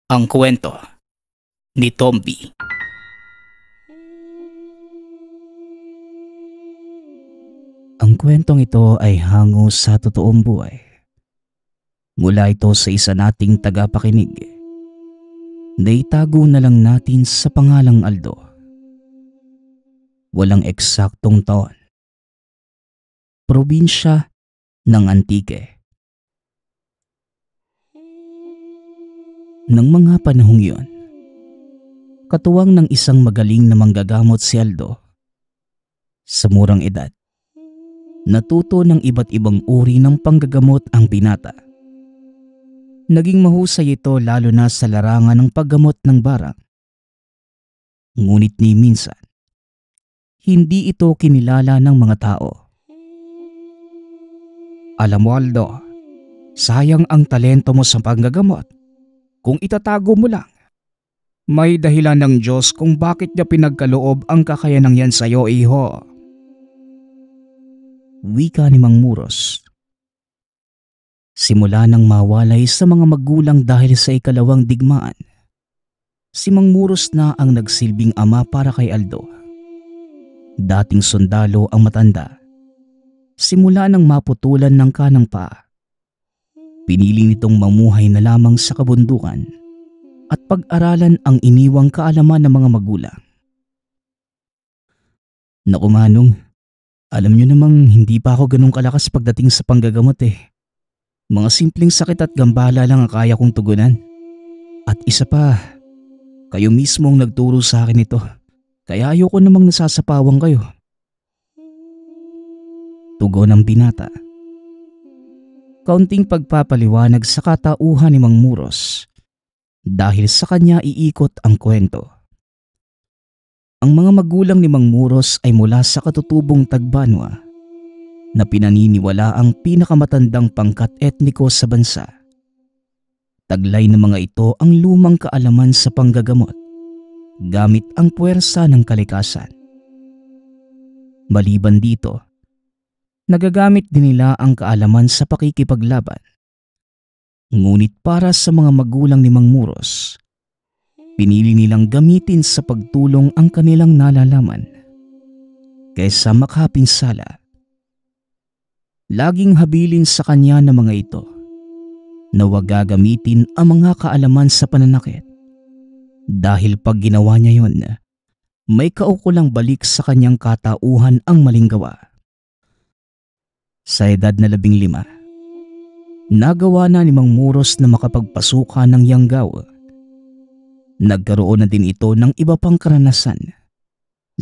Ang kwento ni Tomby. Ang kwentong ito ay hango sa totoong buhay. Mula ito sa isa nating tagapakinig. Naitago na lang natin sa pangalang Aldo. Walang eksaktong taon. Probinsya ng Antique. Nang mga panahong yun, katuwang ng isang magaling na manggagamot si Aldo. Sa murang edad, natuto ng iba't ibang uri ng panggagamot ang binata. Naging mahusay ito lalo na sa larangan ng paggamot ng barang. Ngunit ni minsan, hindi ito kinilala ng mga tao. Alam mo Aldo, sayang ang talento mo sa panggagamot. Kung itatago mo lang, may dahilan ng Diyos kung bakit niya pinagkaloob ang kakayanang yan sa iyo, iho. Wika ni Mang Muros. Simula nang mawalay sa mga magulang dahil sa ikalawang digmaan, si Mang Muros na ang nagsilbing ama para kay Aldo. Dating sundalo ang matanda. Simula nang maputulan ng kanang paa, pinili nitong mamuhay na lamang sa kabundukan at pag-aralan ang iniwang kaalaman ng mga magulang. Naku Manong, alam niyo namang hindi pa ako ganun kalakas pagdating sa panggagamot eh. Mga simpleng sakit at gambala lang ang kaya kong tugunan. At isa pa, kayo mismo ang nagturo sa akin ito, kaya ayoko namang nasasapawang kayo. Tugon ng binata. Kaunting pagpapaliwanag sa katauhan ni Mang Muros dahil sa kanya iikot ang kwento. Ang mga magulang ni Mang Muros ay mula sa katutubong Tagbanwa na pinaniniwala ang pinakamatandang pangkat etniko sa bansa. Taglay ng mga ito ang lumang kaalaman sa panggagamot gamit ang puwersa ng kalikasan. Maliban dito, nagagamit din nila ang kaalaman sa pakikipaglaban. Ngunit para sa mga magulang ni Mang Muros, pinili nilang gamitin sa pagtulong ang kanilang nalalaman kaysa makapinsala. Laging habilin sa kanya ng mga ito na huwag gagamitin ang mga kaalaman sa pananakit dahil pag ginawa niya yon, may kaukulang balik sa kanyang katauhan ang maling gawa. Sa edad na 15, nagawa na ni Mang Muros na makapagpasuka ng Yanggaw. Nagkaroon na din ito ng iba pang karanasan,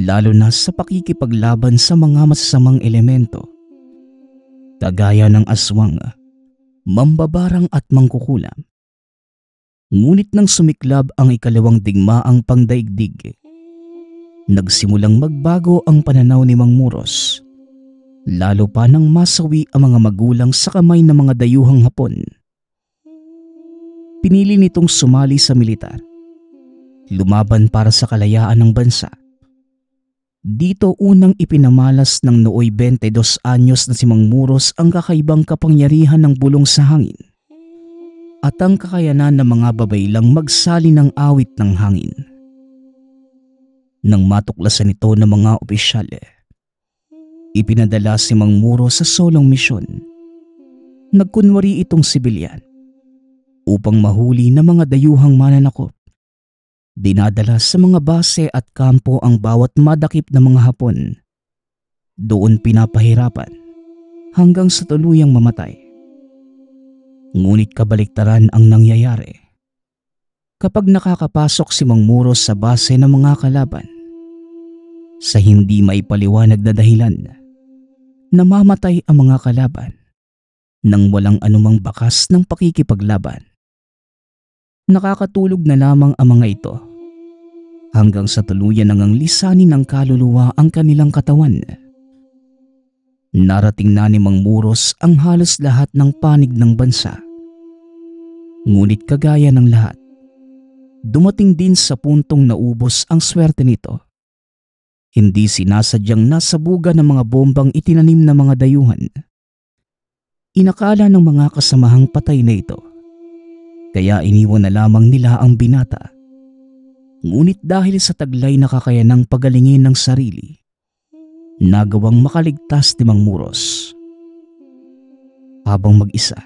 lalo na sa pakikipaglaban sa mga masasamang elemento, kagaya ng aswang, mambabarang at mangkukulam. Ngunit nang sumiklab ang ikalawang digmaang pangdaigdig, nagsimulang magbago ang pananaw ni Mang Muros. Lalo pa nang masawi ang mga magulang sa kamay ng mga dayuhang Hapon. Pinili nitong sumali sa militar. Lumaban para sa kalayaan ng bansa. Dito unang ipinamalas ng nooy 22 anyos na si Mang Muros ang kakaibang kapangyarihan ng bulong sa hangin at ang kakayanan ng mga babaylang magsali ng awit ng hangin. Nang matuklasan ito ng mga opisyal, ipinadala si Mang Muros sa solong misyon. Nagkunwari itong sibilyan upang mahuli ng mga dayuhang mananakop. Dinadala sa mga base at kampo ang bawat madakip na mga Hapon. Doon pinapahirapan hanggang sa tuluyang mamatay. Ngunit kabaliktaran ang nangyayari. Kapag nakakapasok si Mang Muros sa base ng mga kalaban, sa hindi maipaliwanag na dahilan, namamatay ang mga kalaban nang walang anumang bakas ng pakikipaglaban. Nakakatulog na lamang ang mga ito hanggang sa tuluyan nang lisanin ng kaluluwa ang kanilang katawan. Narating na ni Mang Muros ang halos lahat ng panig ng bansa. Ngunit kagaya ng lahat, dumating din sa puntong naubos ang swerte nito. Hindi sinasadyang nasabuga ng mga bombang itinanim ng mga dayuhan. Inakala ng mga kasamahang patay na ito. Kaya iniwan na lamang nila ang binata. Ngunit dahil sa taglay na kakayanang pagalingin ng sarili, nagawang makaligtas ni Mang Muros. Habang mag-isa,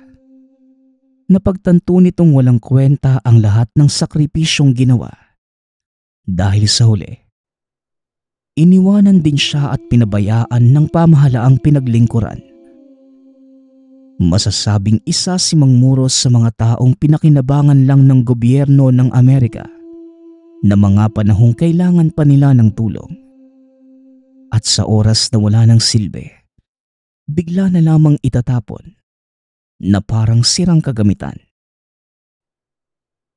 napagtanto nitong walang kwenta ang lahat ng sakripisyong ginawa. Dahil sa huli, iniwanan din siya at pinabayaan ng pamahalaang pinaglingkuran. Masasabing isa si Mang Muros sa mga taong pinakinabangan lang ng gobyerno ng Amerika na mga panahong kailangan pa nila ng tulong. At sa oras na wala ng silbi, bigla na lamang itatapon na parang sirang kagamitan.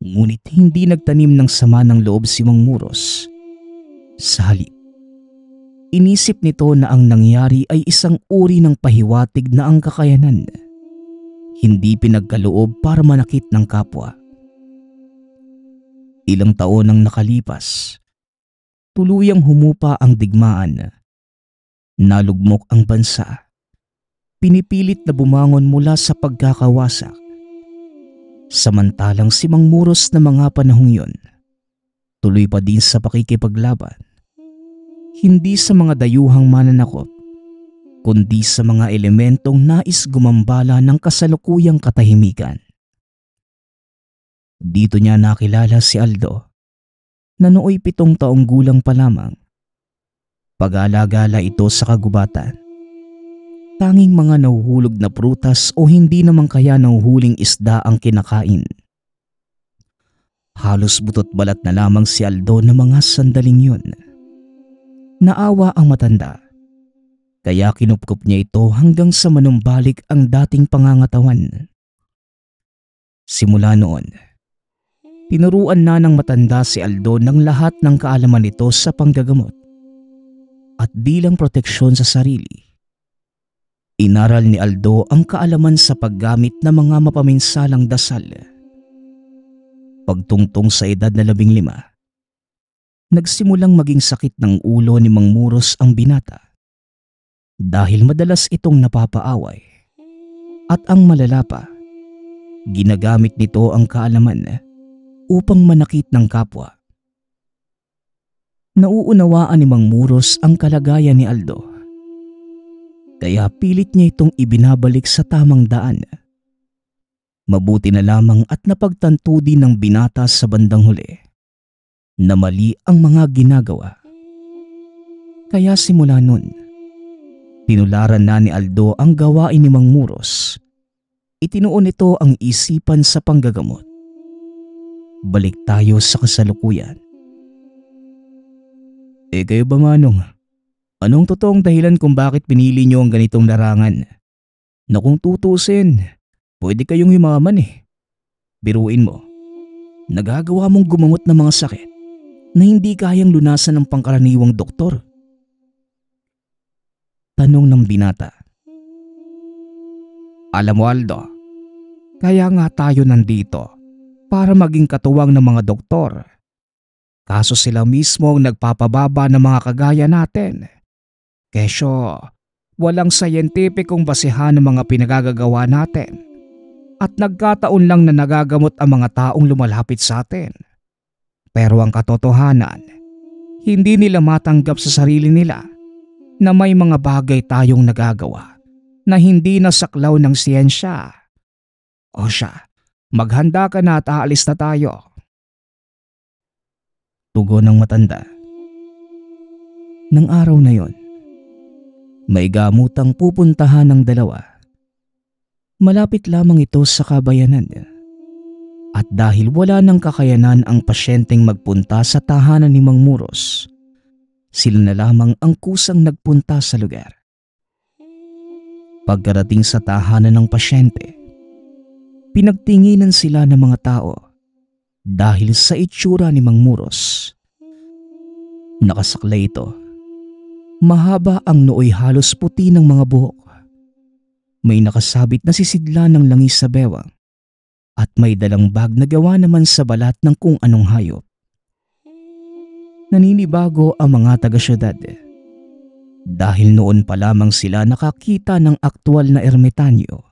Ngunit hindi nagtanim ng sama ng loob si Mang Muros. Sa halip, inisip nito na ang nangyari ay isang uri ng pahiwatig na ang kakayanan hindi pinagkaloob para manakit ng kapwa. Ilang taon ang nakalipas, tuluyang humupa ang digmaan. Nalugmok ang bansa. Pinipilit na bumangon mula sa pagkakawasak. Samantalang si Mang Muros na mga panahong yun, tuloy pa din sa pakikipaglaban. Hindi sa mga dayuhang mananakop, kundi sa mga elementong nais gumambala ng kasalukuyang katahimikan. Dito niya nakilala si Aldo, na nooy 7 taong gulang pa lamang. Pag-alagala ito sa kagubatan. Tanging mga nahuhulog na prutas o hindi naman kaya nahuhuling isda ang kinakain. Halos butot balat na lamang si Aldo na mga sandaling yun. Naawa ang matanda, kaya kinupkup niya ito hanggang sa manumbalik ang dating pangangatawan. Simula noon, tinuruan na ng matanda si Aldo ng lahat ng kaalaman nito sa panggagamot. At bilang proteksyon sa sarili, inaral ni Aldo ang kaalaman sa paggamit ng mga mapaminsalang dasal. Pagtungtong sa edad na 15, nagsimulang maging sakit ng ulo ni Mang Muros ang binata dahil madalas itong napapaaway. At ang malala pa, ginagamit nito ang kaalaman upang manakit ng kapwa. Nauunawaan ni Mang Muros ang kalagayan ni Aldo, kaya pilit niya itong ibinabalik sa tamang daan. Mabuti na lamang at napagtanto din ng binata sa bandang huli na mali ang mga ginagawa. Kaya simula nun, tinularan na ni Aldo ang gawain ni Mang Muros. Itinuon nito ang isipan sa panggagamot. Balik tayo sa kasalukuyan. Kayo ba, Manong? Anong totoong dahilan kung bakit pinili niyo ang ganitong larangan? Na kung tutusin, pwede kayong yumaman eh. Biruin mo, nagagawa mong gumamot ng mga sakit na hindi kayang lunasan ng pangkaraniwang doktor. Tanong ng binata. Alam mo, Aldo, kaya nga tayo nandito para maging katuwang ng mga doktor. Kaso sila mismo ang nagpapababa ng mga kagaya natin. Kesyo, walang scientificong basehan ng mga pinagagagawa natin. At nagkataon lang na nagagamot ang mga taong lumalapit sa atin. Pero ang katotohanan, hindi nila matanggap sa sarili nila na may mga bagay tayong nagagawa na hindi nasaklaw ng siyensya. O siya, maghanda ka na at aalis na tayo. Tugon ng matanda. Nang araw na yon, may gamutang pupuntahan ng dalawa. Malapit lamang ito sa kabayanan. At dahil wala ng kakayanan ang pasyenteng magpunta sa tahanan ni Mang Muros, sila na lamang ang kusang nagpunta sa lugar. Pagkarating sa tahanan ng pasyente, pinagtinginan sila ng mga tao dahil sa itsura ni Mang Muros. Nakasaklay ito. Mahaba ang nooy halos puti ng mga buhok. May nakasabit na sisidla ng langis sa bewang at may dalang bag na gawa naman sa balat ng kung anong hayop. Naninibago ang mga taga-syudad dahil noon pa lamang sila nakakita ng aktwal na ermitanyo.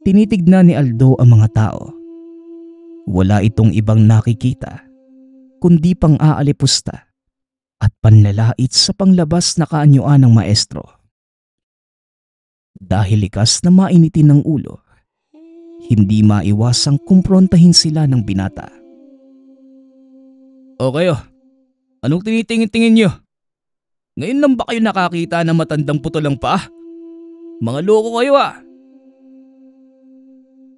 Tinitignan ni Aldo ang mga tao Wala itong ibang nakikita kundi pang-aalipusta at panlalait sa panglabas na kaanyuan ng maestro. Dahil likas na mainitin ng ulo, hindi maiwasang kumprontahin sila ng binata. O kayo, anong tinitingin-tingin nyo? Ngayon lang ba kayo nakakita ng matandang putulang paa? Mga loko kayo ah!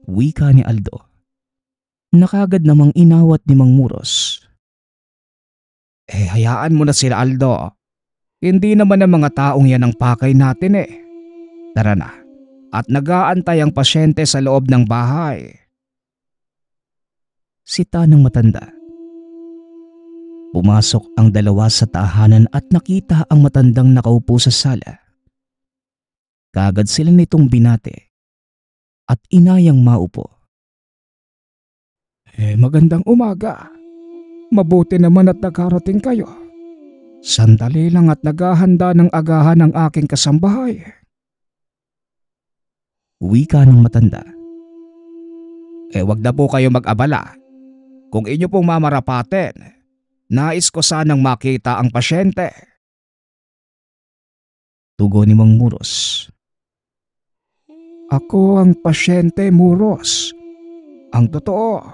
Wika ni Aldo. Nakagad namang inawat ni Mang Muros. Hayaan mo na sila, Aldo. Hindi naman ang mga taong yan ang pakay natin eh. Tara na, at nag-aantay ang pasyente sa loob ng bahay. Sita ng matanda. Pumasok ang dalawa sa tahanan at nakita ang matandang nakaupo sa sala. Kagad sila nitong binate at inayang maupo. Magandang umaga. Mabuti naman at nakarating kayo. Sandali lang at naghahanda ng agahan ng aking kasambahay. Wika ng matanda. Wag na po kayo mag-abala. Kung inyo pong mamarapatin, nais ko sanang makita ang pasyente. Tugon ni Mang Muros. Ako ang pasyente, Muros. Ang totoo,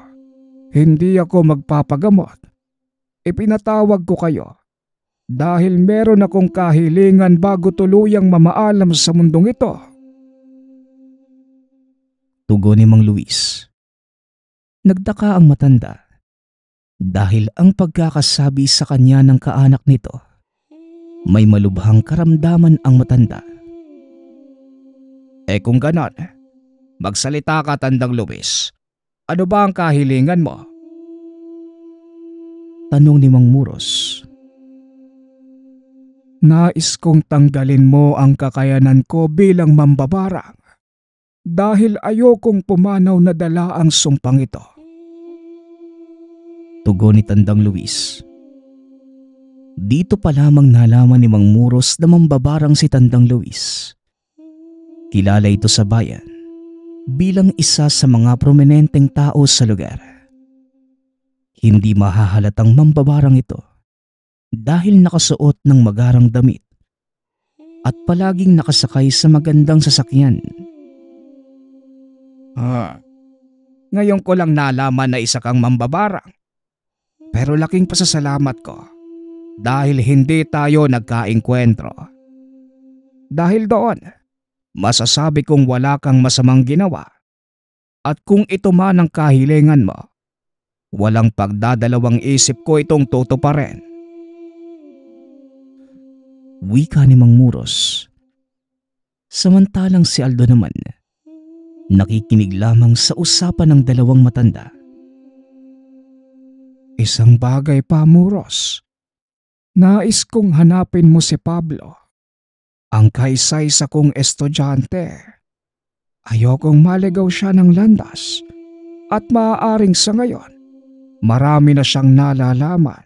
hindi ako magpapagamot. Ipinatawag ko kayo dahil meron akong kahilingan bago tuluyang mamaalam sa mundong ito. Tugon ni Mang Luis. Nagtaka ang matanda dahil ang pagkakasabi sa kanya ng kaanak nito, may malubhang karamdaman ang matanda. Kung ganon, magsalita ka, Tandang Luis. Ano ba ang kahilingan mo? Tanong ni Mang Muros. Nais kong tanggalin mo ang kakayanan ko bilang mambabarang dahil ayokong pumanaw na dala ang sumpang ito. Tugon ni Tandang Luis. Dito pa lamang nalaman ni Mang Muros na mambabarang si Tandang Luis. Kilala ito sa bayan bilang isa sa mga prominenteng tao sa lugar. Hindi mahahalatang mambabarang ito dahil nakasuot ng magarang damit at palaging nakasakay sa magandang sasakyan. Ngayon ko lang nalaman na isa kang mambabarang. Pero laking pasasalamat ko dahil hindi tayo nagkaengkwentro. Dahil doon, masasabi kong wala kang masamang ginawa at kung ito man ang kahilingan mo, walang pagdadalawang isip ko itong tutuparin. Wika ni Mang Muros. Samantalang si Aldo naman, nakikinig lamang sa usapan ng dalawang matanda. Isang bagay pa, Muros. Nais kong hanapin mo si Pablo. Ang kaisa-isa kong estudyante. Ayokong maligaw siya ng landas at maaaring sa ngayon, marami na siyang nalalaman.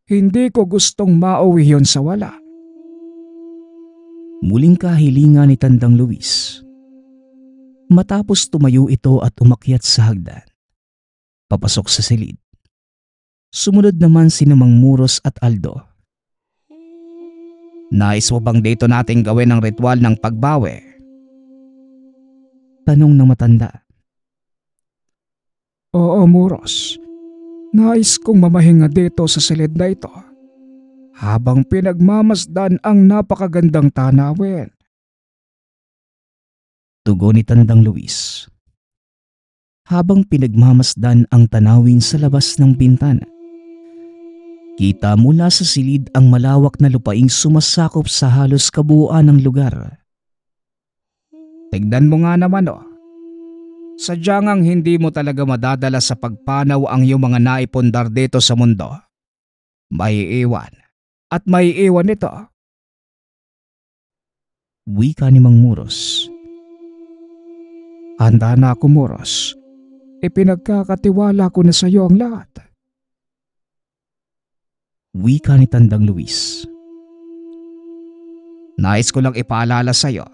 Hindi ko gustong mauwi yun sa wala. Muling kahilingan ni Tandang Luis. Matapos tumayo ito at umakyat sa hagdan, papasok sa silid. Sumunod naman sina Mang Muros at Aldo. Nais mo bang dito nating gawin ang ritual ng pagbawi? Tanong ng matanda. Oo, Muros. Nais kong mamahinga dito sa silid na ito habang pinagmamasdan ang napakagandang tanawin. Tugon ni Tandang Luis. Habang pinagmamasdan ang tanawin sa labas ng bintana, kita mula sa silid ang malawak na lupaing sumasakop sa halos kabuuan ng lugar. Tignan mo nga naman oh. Sadyang ang hindi mo talaga madadala sa pagpanaw ang iyong mga naipundar dito sa mundo. May iwan at may iwan ito. Wika ni Mang Muros. Handa na ako, Muros. Ipinagkakatiwala ko na sa iyo ang lahat. Wika ni Tandang Luis. Nais ko lang ipaalala sa iyo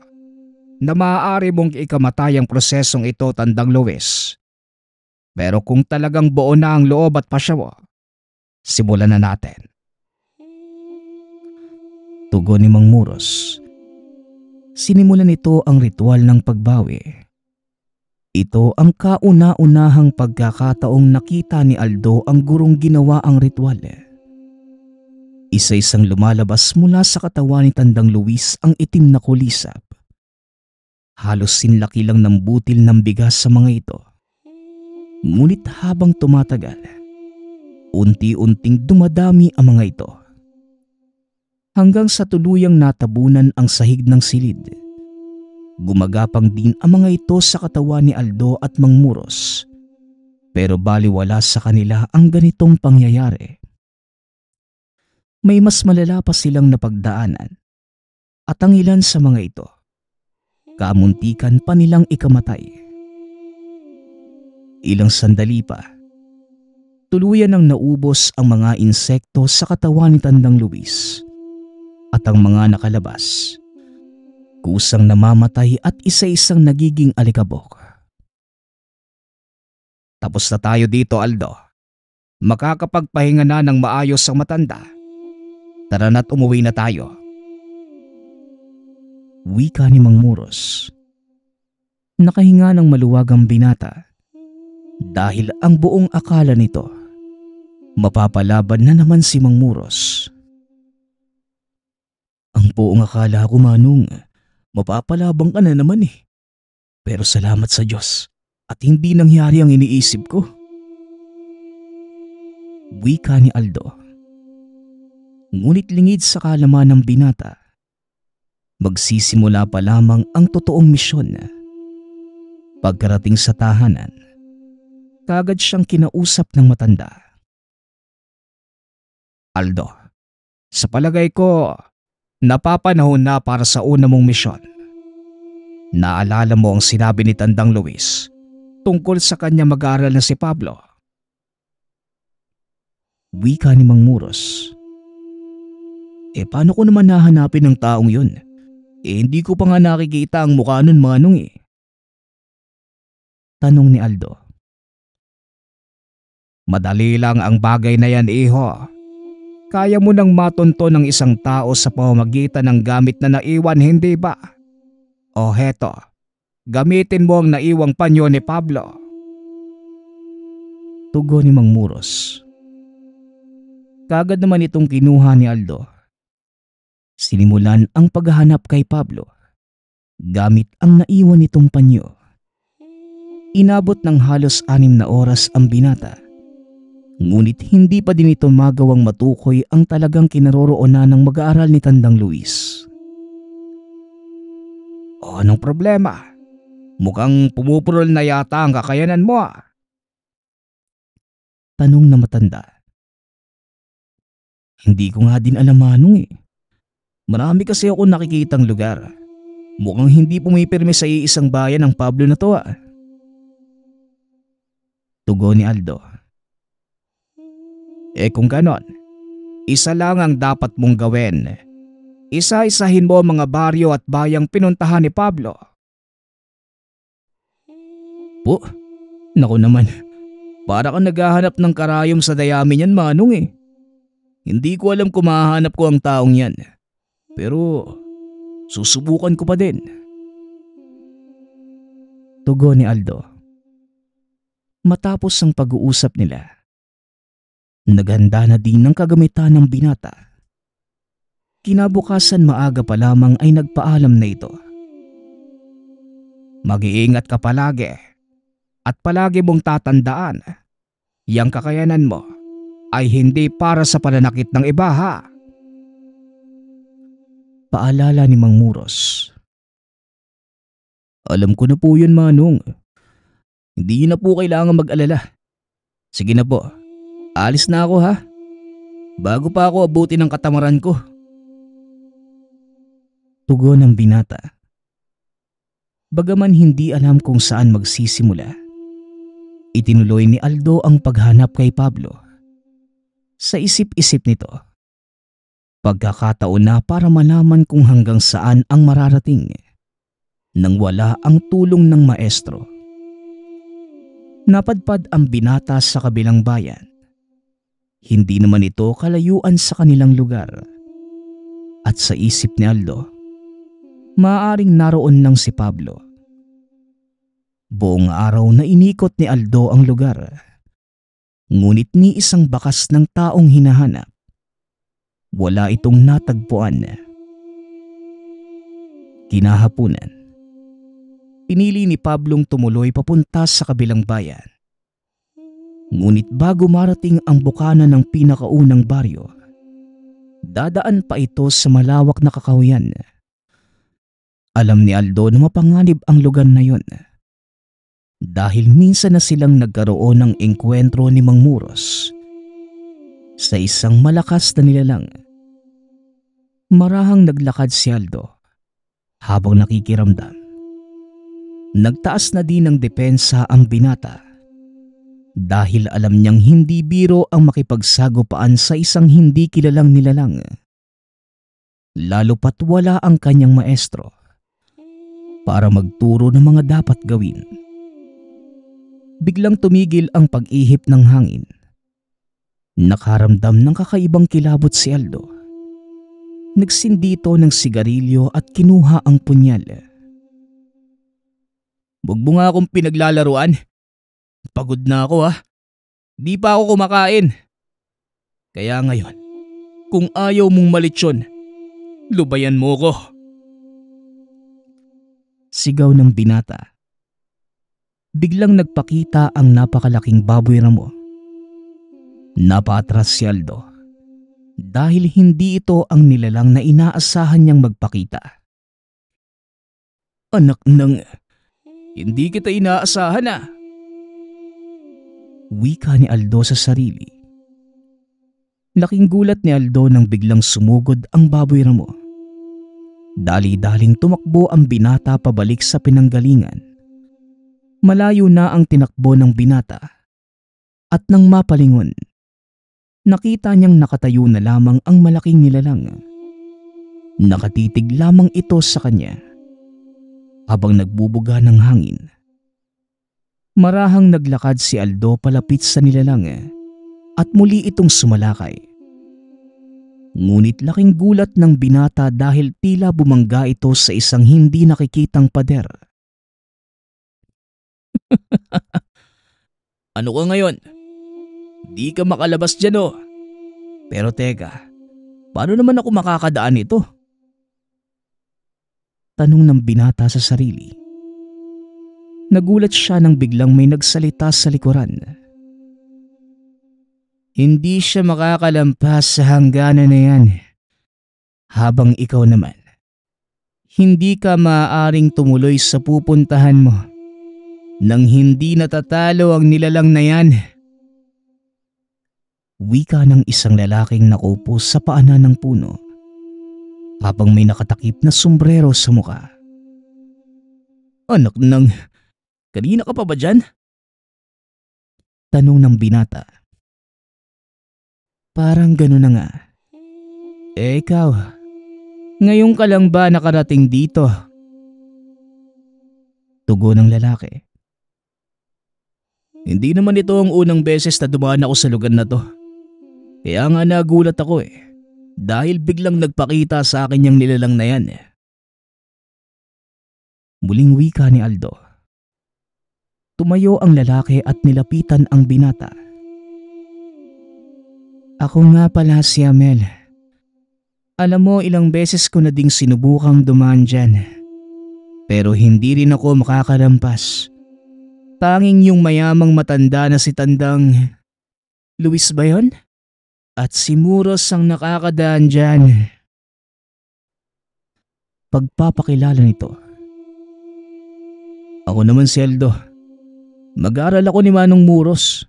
na maaari mong ikamatay ang prosesong ito, Tandang Luis. Pero kung talagang buo na ang loob at pasya mo, simulan na natin. Tugon ni Mang Muros. Sinimulan nito ang ritual ng pagbawi. Ito ang kauna-unahang pagkakataong nakita ni Aldo ang gurong ginawa ang ritual. Isa-isang lumalabas mula sa katawan ni Tandang Luis ang itim na kulisap. Halos sinlaki lang ng butil ng bigas sa mga ito. Ngunit habang tumatagal, unti-unting dumadami ang mga ito. Hanggang sa tuluyang natabunan ang sahig ng silid. Gumagapang din ang mga ito sa katawan ni Aldo at Mang Muros. Pero baliwala sa kanila ang ganitong pangyayari. May mas malala pa silang napagdaanan. At ang ilan sa mga ito, kamuntikan pa nilang ikamatay. Ilang sandali pa, tuluyan nang naubos ang mga insekto sa katawan ni Tandang Luis. At ang mga nakalabas, kusang namamatay at isa-isang nagiging alikabok. Tapos na tayo dito, Aldo. Makakapagpahinga na ng maayos ang matanda. Tara na't umuwi na tayo. Wika ni Mang Muros. Nakahinga ng maluwag ang binata dahil ang buong akala nito, mapapalaban na naman si Mang Muros. Ang buong akala ko, Manong, mapapalabang ka na naman eh. Pero salamat sa Diyos at hindi nangyari ang iniisip ko. Wika ni Aldo. Ngunit lingid sa kalaman ng binata, magsisimula pa lamang ang totoong misyon. Pagkarating sa tahanan, kagad siyang kinausap ng matanda. Aldo, sa palagay ko, napapanahon na para sa una mong misyon. Naalala mo ang sinabi ni Tandang Luis tungkol sa kanya mag-aaral na si Pablo? Wika ni Mang Muros. Paano ko naman nahanapin ang taong yun? Hindi ko pa nga nakikita ang mukha nun, Manong eh. Tanong ni Aldo. Madali lang ang bagay na yan, iho. Kaya mo nang matunto ng isang tao sa pamamagitan ng gamit na naiwan, hindi ba? O heto, gamitin mo ang naiwang panyo ni Pablo. Tugon ni Mang Muros. Kagad naman itong kinuha ni Aldo. Sinimulan ang paghahanap kay Pablo gamit ang naiwan nitong panyo. Inabot ng halos 6 na oras ang binata. Ngunit hindi pa din ito magawang matukoy ang talagang kinaroroonan ng mag-aaral ni Tandang Luis. O anong problema? Mukhang pumupurol na yata ang kakayanan mo ah. Tanong na matanda. Hindi ko nga din alam, Manong eh. Marami kasi ako nakikitang lugar. Mukhang hindi pumipirme sa iisang bayan ang Pablo na to ah. Tugon ni Aldo. Kung ganon, isa lang ang dapat mong gawin. Isa-isahin mo ang mga baryo at bayang pinuntahan ni Pablo. Po, naku naman. Para kang naghahanap ng karayom sa dayami niyan, Manong eh. Hindi ko alam kung mahahanap ko ang taong yan. Pero susubukan ko pa din. Tugon ni Aldo. Matapos ang pag-uusap nila, naghanda na din ng kagamitan ng binata. Kinabukasan maaga pa lamang ay nagpaalam na ito. Mag-iingat ka palagi at palagi mong tatandaan, yang kakayanan mo ay hindi para sa pananakit ng iba ha. Paalala ni Mang Muros. Alam ko na po yun, Manong. Hindi na po kailangan mag-alala. Sige na po, alis na ako ha. Bago pa ako abutin ng katamaran ko. Tugon ng binata. Bagaman hindi alam kung saan magsisimula, itinuloy ni Aldo ang paghanap kay Pablo. Sa isip-isip nito, pagkakataon na para malaman kung hanggang saan ang mararating nang wala ang tulong ng maestro. Napadpad ang binata sa kabilang bayan. Hindi naman ito kalayuan sa kanilang lugar. At sa isip ni Aldo, maaaring naroon lang si Pablo. Buong araw na inikot ni Aldo ang lugar. Ngunit ni isang bakas ng taong hinahanap. Wala itong natagpuan. Kinahapunan, pinili ni Pablong tumuloy papunta sa kabilang bayan. Ngunit bago marating ang bukana ng pinakaunang baryo, dadaan pa ito sa malawak na kakahuyan. Alam ni Aldo na mapanganib ang lugar na yon. Dahil minsan na silang nagkaroon ng engkwentro ni Mang Muros sa isang malakas na nilalang. Marahang naglakad si Aldo habang nakikiramdam. Nagtaas na din ng depensa ang binata dahil alam niyang hindi biro ang makipagsagupaan sa isang hindi kilalang nilalang. Lalo pat wala ang kanyang maestro para magturo ng mga dapat gawin. Biglang tumigil ang pag-ihip ng hangin. Nakaramdam ng kakaibang kilabot si Aldo. Nagsindi ito ng sigarilyo at kinuha ang punyal. "Huwag mo nga akong pinaglalaruan. Pagod na ako Di pa ako kumakain. Kaya ngayon, kung ayaw mong malitsyon, lubayan mo ko." Sigaw ng binata. Biglang nagpakita ang napakalaking baboy ramo. Napaatras si Aldo dahil hindi ito ang nilalang na inaasahan niyang magpakita. "Anak ng, hindi kita inaasahan wika ni Aldo sa sarili. Laking gulat ni Aldo nang biglang sumugod ang baboy ramo. Dali-daling tumakbo ang binata pabalik sa pinanggalingan. Malayo na ang tinakbo ng binata at nang mapalingon, nakita niyang nakatayo na lamang ang malaking nilalang. Nakatitig lamang ito sa kanya habang nagbubuga ng hangin. Marahang naglakad si Aldo palapit sa nilalang at muli itong sumalakay. Ngunit laking gulat ng binata dahil tila bumangga ito sa isang hindi nakikitang pader. "Ano ka ngayon? Di ka makalabas dyan Pero teka, paano naman ako makakadaan ito?" Tanong ng binata sa sarili. Nagulat siya nang biglang may nagsalita sa likuran. "Hindi siya makakalampas sa hangganan na yan. Habang ikaw naman, hindi ka maaaring tumuloy sa pupuntahan mo nang hindi natatalo ang nilalang na yan." Wika ng isang lalaking nakaupo sa paanan ng puno habang may nakatakip na sombrero sa muka. "Anak ng, kanina ka pa ba dyan?" Tanong ng binata. "Parang gano'n na nga. Ikaw, ngayon ka lang ba nakarating dito?" Tugon ng lalaki. "Hindi naman ito ang unang beses na dumaan ako sa lugar na to. Kaya nga nagulat ako dahil biglang nagpakita sa akin yung nilalang na yan." Muling wika ni Aldo. Tumayo ang lalaki at nilapitan ang binata. "Ako nga pala si Amel. Alam mo, ilang beses ko na ding sinubukang dumaan dyan. Pero hindi rin ako makakalampas. Tanging yung mayamang matanda na si Tandang Luis ba yun? At si Muros ang nakakadaan dyan." Pagpapakilala nito. "Ako naman si Aldo. Mag-aaral ako ni Manong Muros.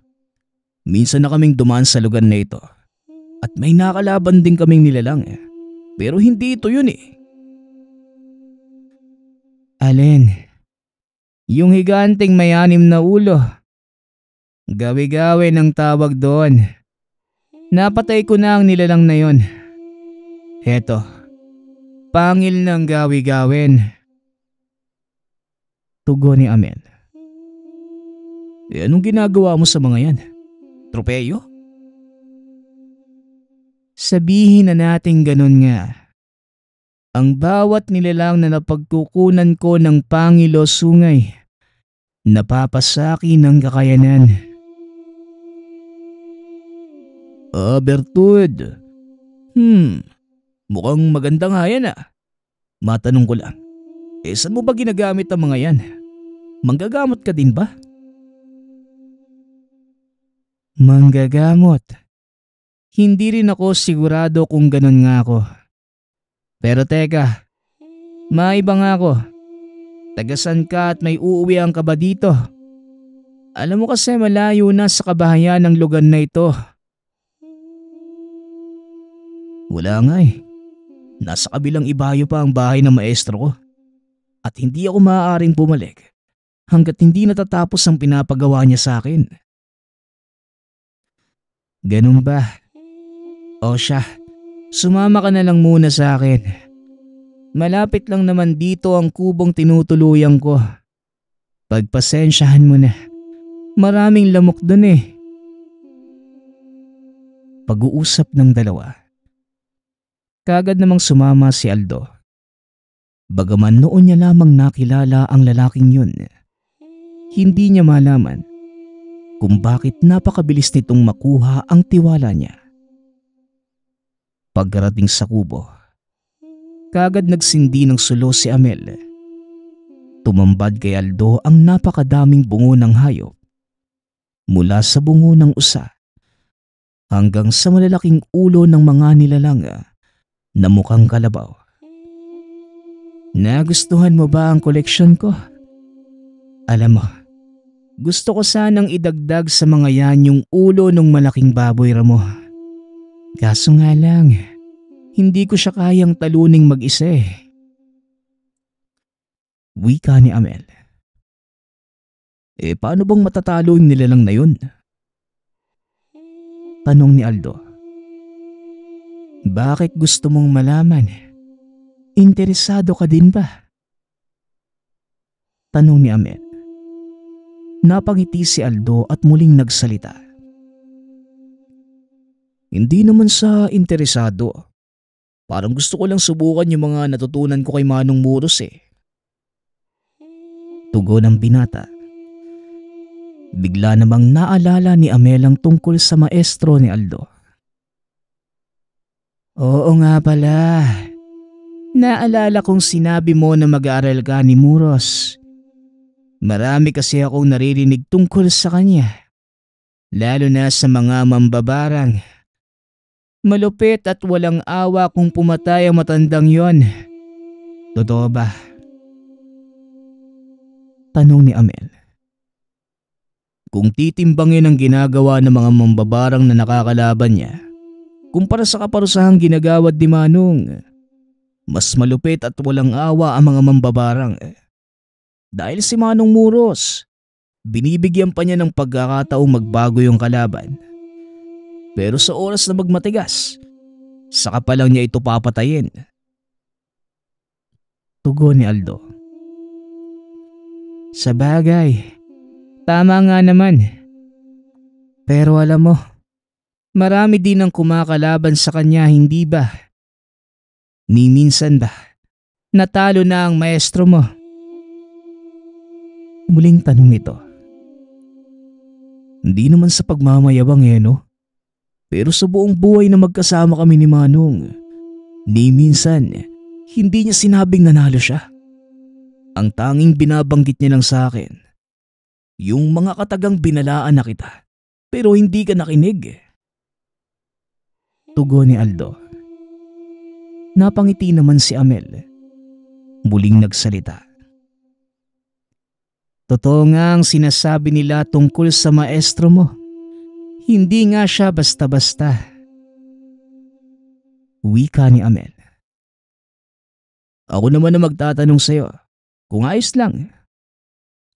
Minsan na kaming dumaan sa lugar na ito. At may nakalaban din kaming nilalang Pero hindi ito yun "Alin? Yung higanteng may 6 na ulo. Gawi-gawi ng tawag doon. Napatay ko na ang nilalang na yon. Heto, pangil ng gawi-gawin." Tugon ni Amel. Anong ginagawa mo sa mga yan? Tropeyo? Sabihin na natin ganun nga. Ang bawat nilalang na napagkukunan ko ng pangilo sungay, napapasaki ng kakayanan. Bertud. Mukhang maganda nga yan ah. Matanong ko lang, saan mo ba ginagamit ang mga yan? Manggagamot ka din ba? Manggagamot? Hindi rin ako sigurado kung ganun nga ako. Pero teka, maiba nga ako. Tagasan ka at may uuwian ka ba dito? Alam mo kasi malayo na sa kabahayan ng lugar na ito. Wala nga eh. Nasa kabilang ibayo pa ang bahay ng maestro ko. At hindi ako maaaring bumalik hanggat hindi natatapos ang pinapagawa niya sa akin. Ganun ba? O siya, sumama ka na lang muna sa akin. Malapit lang naman dito ang kubong tinutuluyan ko. Pagpasensyahan mo na. Maraming lamok dun eh. Pag-uusap ng dalawa. Kagad namang sumama si Aldo. Bagaman noon niya lamang nakilala ang lalaking yun, hindi niya malaman kung bakit napakabilis nitong makuha ang tiwala niya. Pagkarating sa kubo, kagad nagsindi ng sulo si Amel. Tumambad kay Aldo ang napakadaming bungo ng hayop. Mula sa bungo ng usa hanggang sa malalaking ulo ng mga nilalang na mukhang kalabaw. Nagustuhan mo ba ang koleksyon ko? Alam mo, gusto ko sanang idagdag sa mga yan yung ulo ng malaking baboy ramo. Kaso nga lang, hindi ko siya kayang taluning mag-isa eh. Wika ni Amel. Paano bang matatalo yung nilalang na yun? Tanong ni Aldo. Bakit gusto mong malaman? Interesado ka din ba? Tanong ni Amel. Napangiti si Aldo at muling nagsalita. Hindi naman sa interesado. Parang gusto ko lang subukan yung mga natutunan ko kay Manong Muros eh. Tugon ng binata. Bigla namang naalala ni Amel ang tungkol sa maestro ni Aldo. Oo nga pala. Naalala kong sinabi mo na mag-aaral ka ni Muros. Marami kasi akong naririnig tungkol sa kanya. Lalo na sa mga mambabarang. Malupit at walang awa kung pumatay ang matandang yon. Totoo ba? Tanong ni Amel. Kung titimbangin ang ginagawa ng mga mambabarang na nakakalaban niya, kumpara sa kaparusahang ginagawad ni Manong, mas malupit at walang awa ang mga mambabarang. Dahil si Manong Muros, binibigyan pa niya ng pagkakataong magbago yung kalaban. Pero sa oras na magmatigas, saka pa lang niya ito papatayin. Tugon ni Aldo. Sa bagay, tama nga naman. Pero alam mo, marami din ang kumakalaban sa kanya, hindi ba? Ni minsan ba, natalo na ang maestro mo? Muling tanong ito. Hindi naman sa pagmamayabang no? Pero sa buong buhay na magkasama kami ni Manong, ni minsan, hindi niya sinabing nanalo siya. Ang tanging binabanggit niya lang sa akin, yung mga katagang binalaan na kita, pero hindi ka nakinig. Tugon ni Aldo. Napangiti naman si Amel. Muling nagsalita. Totoo nga ang sinasabi nila tungkol sa maestro mo. Hindi nga siya basta-basta. Wika ni Amel. Ako naman na magtatanong sa'yo, kung ayos lang,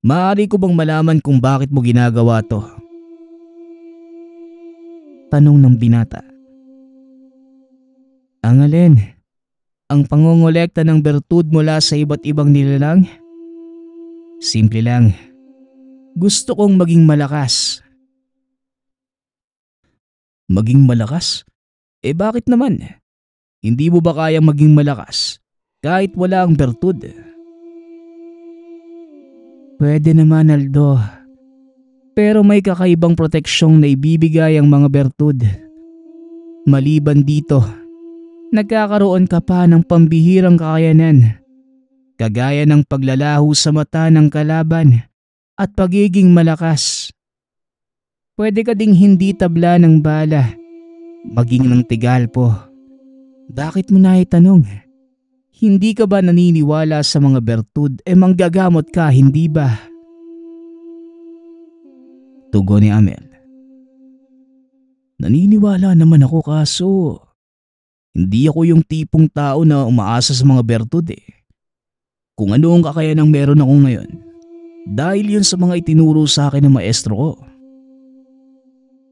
maaari ko bang malaman kung bakit mo ginagawa to? Tanong ng binata. Ang alin? Ang pangongolekta ng bertud mula sa iba't ibang nilalang? Simple lang. Gusto kong maging malakas. Maging malakas? Bakit naman? Hindi mo ba kayang maging malakas kahit wala ang bertud? Pwede naman, Aldo. Pero may kakaibang proteksyong na ibibigay ang mga bertud. Maliban dito, nagkakaroon ka pa ng pambihirang kakayanan, kagaya ng paglalaho sa mata ng kalaban at pagiging malakas. Pwede ka ding hindi tabla ng bala, maging ng tigalpo. Bakit mo na itanong? Hindi ka ba naniniwala sa mga bertud manggagamot ka, hindi ba? Tugon ni Amel. Naniniwala naman ako kaso hindi ako yung tipong tao na umaasa sa mga bertud Kung ano ang kakayanang meron ako ngayon, dahil yun sa mga itinuro sa akin ng maestro ko.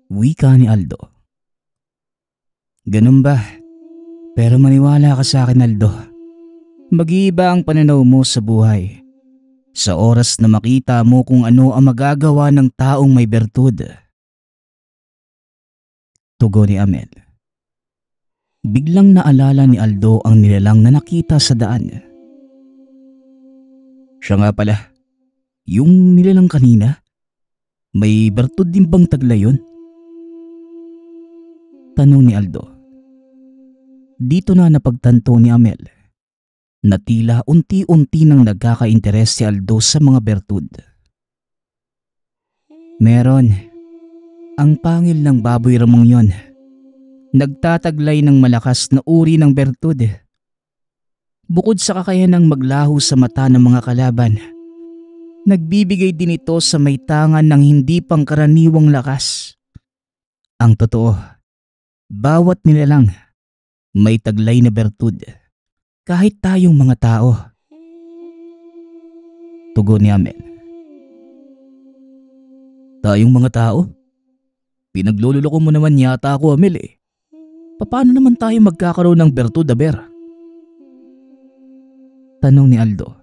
Wika ni Aldo. Ganun ba? Pero maniwala ka sa akin, Aldo. Mag-iiba ang pananaw mo sa buhay sa oras na makita mo kung ano ang magagawa ng taong may bertud. Tugon ni Amel. Biglang naalala ni Aldo ang nilalang na nakita sa daan. Siya nga pala, yung nilalang kanina, may bertud din bang tagla yun? Tanong ni Aldo. Dito na napagtanto ni Amel na tila unti-unti nang nagkaka-interes si Aldo sa mga bertud. Meron. Ang pangil ng baboy ramong yon. Nagtataglay ng malakas na uri ng bertud. Bukod sa kakayanang maglaho sa mata ng mga kalaban, nagbibigay din ito sa may tangan ng hindi pangkaraniwang lakas. Ang totoo, bawat nilalang may taglay na bertud, kahit tayong mga tao. Tugon ni Amel. Tayong mga tao? Pinaglululoko mo naman yata ako, Amel Paano naman tayo magkakaroon ng bertud, Aber? Tanong ni Aldo.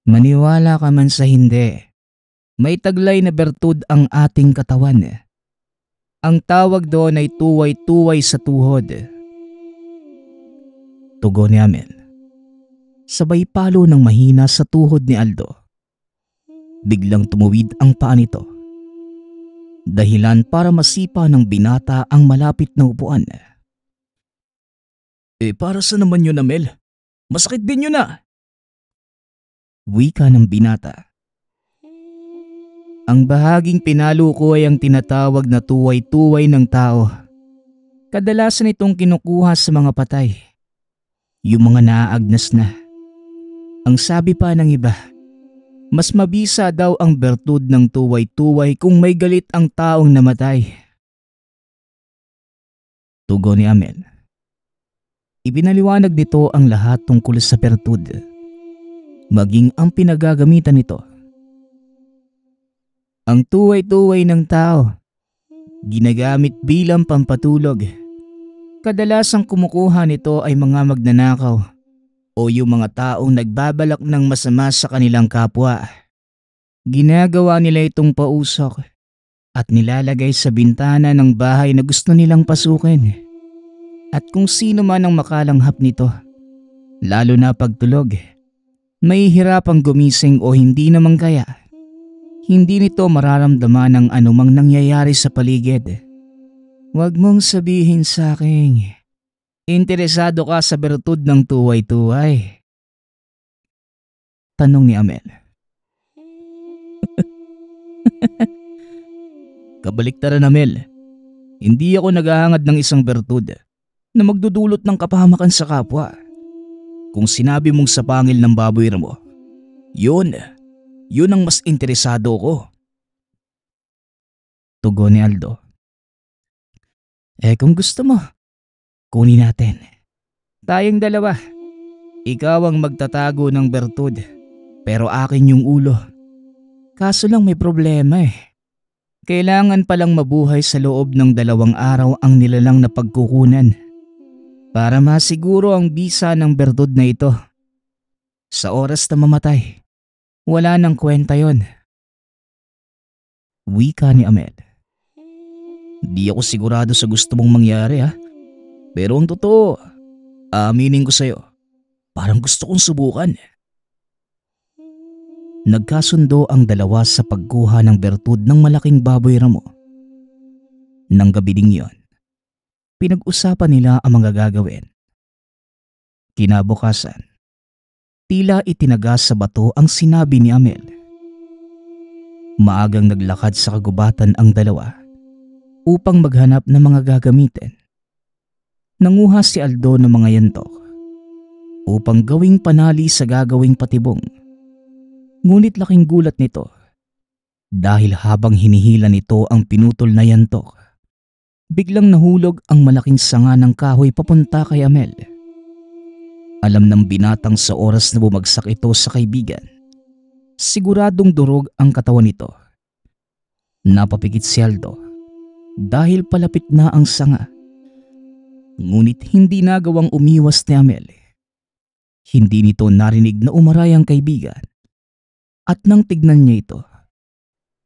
Maniwala ka man sa hindi, may taglay na bertud ang ating katawan. Ang tawag doon ay tuway-tuway sa tuhod. Tugon ni Amel. Sabay palo ng mahina sa tuhod ni Aldo. Biglang tumuwid ang paa nito. Dahilan para masipa ng binata ang malapit na upuan. Para sa naman yun, Amel? Masakit din yun Wika ng binata. Ang bahaging pinalo ko ay ang tinatawag na tuway-tuway ng tao. Kadalasan itong kinukuha sa mga patay. Yung mga naaagnas na. Ang sabi pa ng iba, mas mabisa daw ang bertud ng tuway-tuway kung may galit ang taong namatay. Tugon ni Amel. Ipinaliwanag nito ang lahat tungkol sa bertud, maging ang pinagagamitan nito. Ang tuway-tuway ng tao, ginagamit bilang pampatulog. Kadalasang kumukuha nito ay mga magnanakaw o yung mga taong nagbabalak ng masama sa kanilang kapwa. Ginagawa nila itong pausok at nilalagay sa bintana ng bahay na gusto nilang pasukin. At kung sino man ang makalanghap nito, lalo na pagtulog, may hirapang gumising o hindi naman kaya, hindi nito mararamdaman ang anumang nangyayari sa paligid. Huwag mong sabihin sa akin, interesado ka sa bertud ng tuway-tuway? Tanong ni Amel. Kabaliktaran, Amel. Hindi ako naghahangad ng isang bertud na magdudulot ng kapahamakan sa kapwa. Kung sinabi mong sa pangil ng baboy mo, yun ang mas interesado ko. Tugon ni Aldo. Kung gusto mo, kunin natin. Tayong dalawa. Ikaw ang magtatago ng bertud, pero akin yung ulo. Kaso lang may problema Kailangan palang mabuhay sa loob ng 2 araw ang nilalang na pagkukunan para masiguro ang bisa ng bertud na ito. Sa oras na mamatay, wala nang kwenta yon. Wika ni Amel. Di ako sigurado sa gusto mong mangyari ha. Pero ang totoo, aminin ko sa'yo, parang gusto kong subukan. Nagkasundo ang dalawa sa pagkuha ng bertud ng malaking baboy ramo. Nang gabi ding yon, pinag-usapan nila ang mga gagawin. Kinabukasan, tila itinaga sa bato ang sinabi ni Amel. Maagang naglakad sa kagubatan ang dalawa upang maghanap ng mga gagamitin. Nanguha si Aldo ng mga yantok upang gawing panali sa gagawing patibong. Ngunit laking gulat nito dahil habang hinihila nito ang pinutol na yantok, biglang nahulog ang malaking sanga ng kahoy papunta kay Amel. Alam ng binatang sa oras na bumagsak ito sa kaibigan, siguradong durog ang katawan nito. Napapikit si Aldo dahil palapit na ang sanga. Ngunit hindi nagawang umiwas ni Amel. Hindi nito narinig na umaray ang kaibigan. At nang tignan niya ito,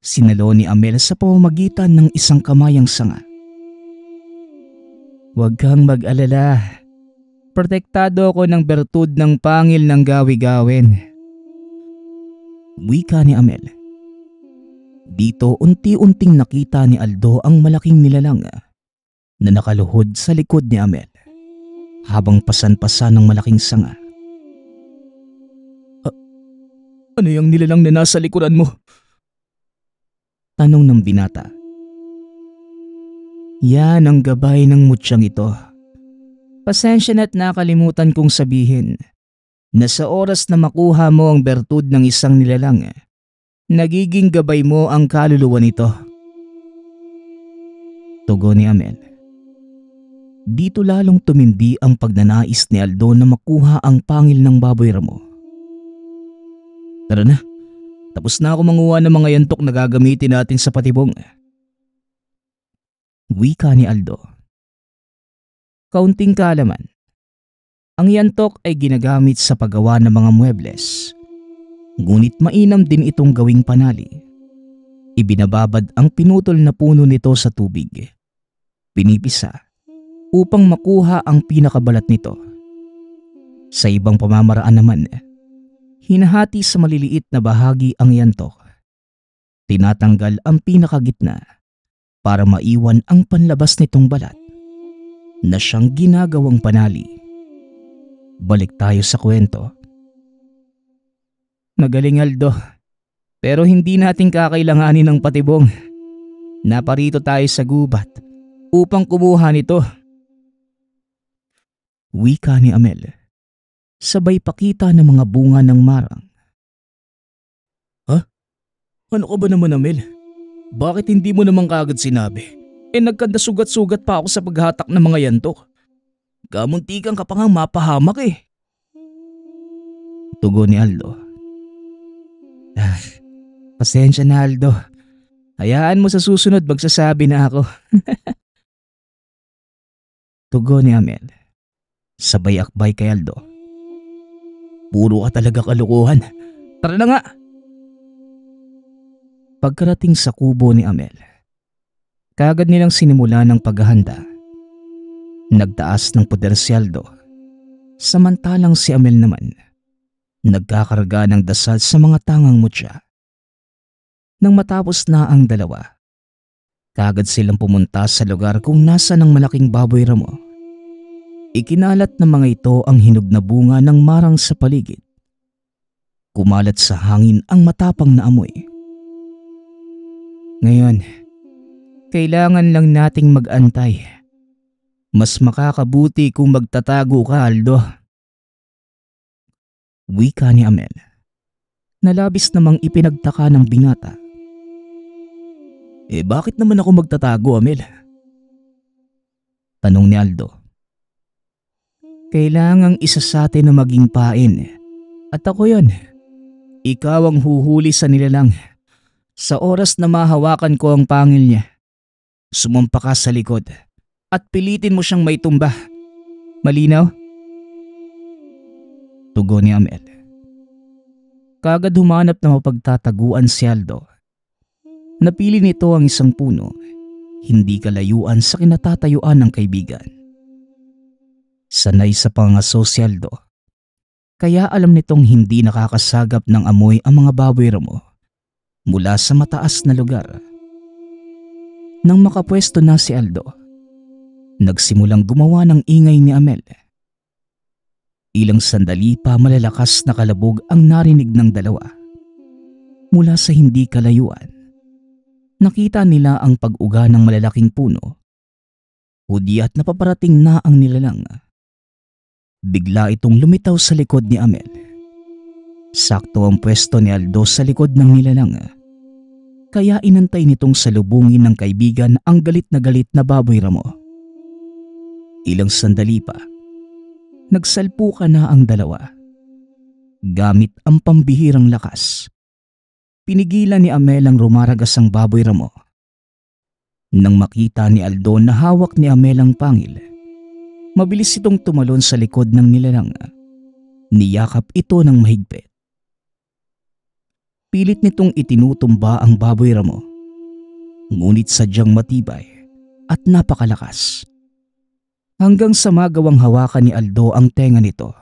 sinalo ni Amel sa pamamagitan ng isang kamay ang sanga. Huwag kang mag-alala. Protektado ako ng bertud ng pangil ng gawi-gawin. Wika ni Amel. Dito unti-unting nakita ni Aldo ang malaking nilalang na nakaluhod sa likod ni Amel habang pasan-pasan ng malaking sanga. Ano yung nilalang na nasa likuran mo? Tanong ng binata. Yan ang gabay ng mutyang ito. Pasensya na't nakalimutan kong sabihin na sa oras na makuha mo ang bertud ng isang nilalang, nagiging gabay mo ang kaluluwa nito. Tugon ni Amel. Dito lalong tumindi ang pagnanais ni Aldo na makuha ang pangil ng baboy ramo. Tara na, tapos na ako manguha ng mga yantok na gagamitin natin sa patibong. Wika ni Aldo. Kaunting kaalaman. Ang yantok ay ginagamit sa paggawa ng mga muebles. Ngunit mainam din itong gawing panali. Ibinababad ang pinutol na puno nito sa tubig. Pinipisa upang makuha ang pinakabalat nito. Sa ibang pamamaraan naman, hinahati sa maliliit na bahagi ang yantok. Tinatanggal ang pinakagitna para maiwan ang panlabas nitong balat na siyang ginagawang panali. Balik tayo sa kwento. Magaling Aldo, pero hindi natin kakailanganin ng patibong. Naparito tayo sa gubat upang kumuha nito. Wika ni Amel, sabay pakita ng mga bunga ng marang. Ha? Ano ka ba naman, Amel? Bakit hindi mo naman kaagad sinabi? Nagkandasugat-sugat pa ako sa paghatak ng mga yantok. Kamuntikan ka pa nga mapahamak eh. Tugon ni Aldo. Pasensya na Aldo. Hayaan mo sa susunod magsasabi na ako. Tugon ni Amel. Sabay akbay kay Aldo. Puro ka talaga kalukuhan. Tara na nga. Pagkarating sa kubo ni Amel, kaagad nilang sinimula ng paghahanda. Nagtaas ng poder si Aldo, samantalang si Amel naman nagkakarga ng dasal sa mga tangang mutya. Nang matapos na ang dalawa, kaagad silang pumunta sa lugar kung nasa ng malaking baboy ramo. Ikinalat ng mga ito ang hinog na bunga ng marang sa paligid. Kumalat sa hangin ang matapang na amoy. Ngayon, kailangan lang nating mag-antay. Mas makakabuti kung magtatago ka, Aldo. Wika ni Amel. Nalabis namang ipinagtaka ng binata. Bakit naman ako magtatago, Amel? Tanong ni Aldo. Kailangang isa sa atin na maging pain. At ako yon. Ikaw ang huhuli sa nilalang. Sa oras na mahawakan ko ang pangil niya, sumampa ka sa likod at pilitin mo siyang may tumba. Malinaw? Tugon ni Amel. Kaagad humanap na mapagtataguan si Aldo. Napili nito ang isang puno, hindi kalayuan sa kinatatayuan ng kaibigan. Sanay sa pangasosyal do, kaya alam nitong hindi nakakasagap ng amoy ang mga baboy ramo mula sa mataas na lugar. Nang makapwesto na si Aldo, nagsimulang gumawa ng ingay ni Amel. Ilang sandali pa malalakas na kalabog ang narinig ng dalawa. Mula sa hindi kalayuan, nakita nila ang pag-uga ng malalaking puno. Hudi at napaparating na ang nilalang. Bigla itong lumitaw sa likod ni Amel. Sakto ang pwesto ni Aldo sa likod ng nilalang. Kaya inantay nitong salubungin ng kaibigan ang galit na baboy ramo. Ilang sandali pa, nagsalpukan na ang dalawa. Gamit ang pambihirang lakas, pinigilan ni Amel ang rumaragasang baboy ramo. Nang makita ni Aldo na hawak ni Amel ang pangil, mabilis itong tumalon sa likod ng nilalang. Niyakap ito ng mahigpit. Pilit nitong itinutumba ang baboy ramo. Ngunit sadyang matibay at napakalakas. Hanggang sa magawang hawakan ni Aldo ang tenga nito.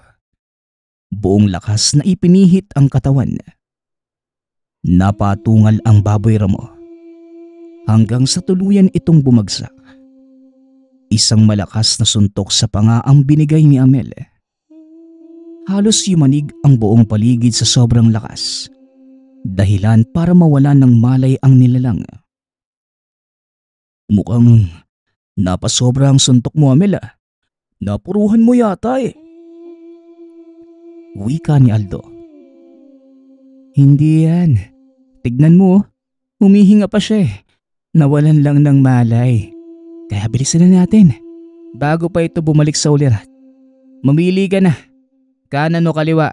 Buong lakas na ipinihit ang katawan. Napatungal ang baboy ramo. Hanggang sa tuluyan itong bumagsak. Isang malakas na suntok sa panga ang binigay ni Amel. Halos yumanig ang buong paligid sa sobrang lakas. Dahilan para mawalan ng malay ang nilalang. Mukhang napasobra ang suntok mo, Amel. Napuruhan mo yata eh. Wika ni Aldo. Hindi yan. Tignan mo, humihinga pa siya eh. Nawalan lang ng malay. Kaya bilisan na natin. Bago pa ito bumalik sa ulirat. Mamili ka na. Kanan o kaliwa?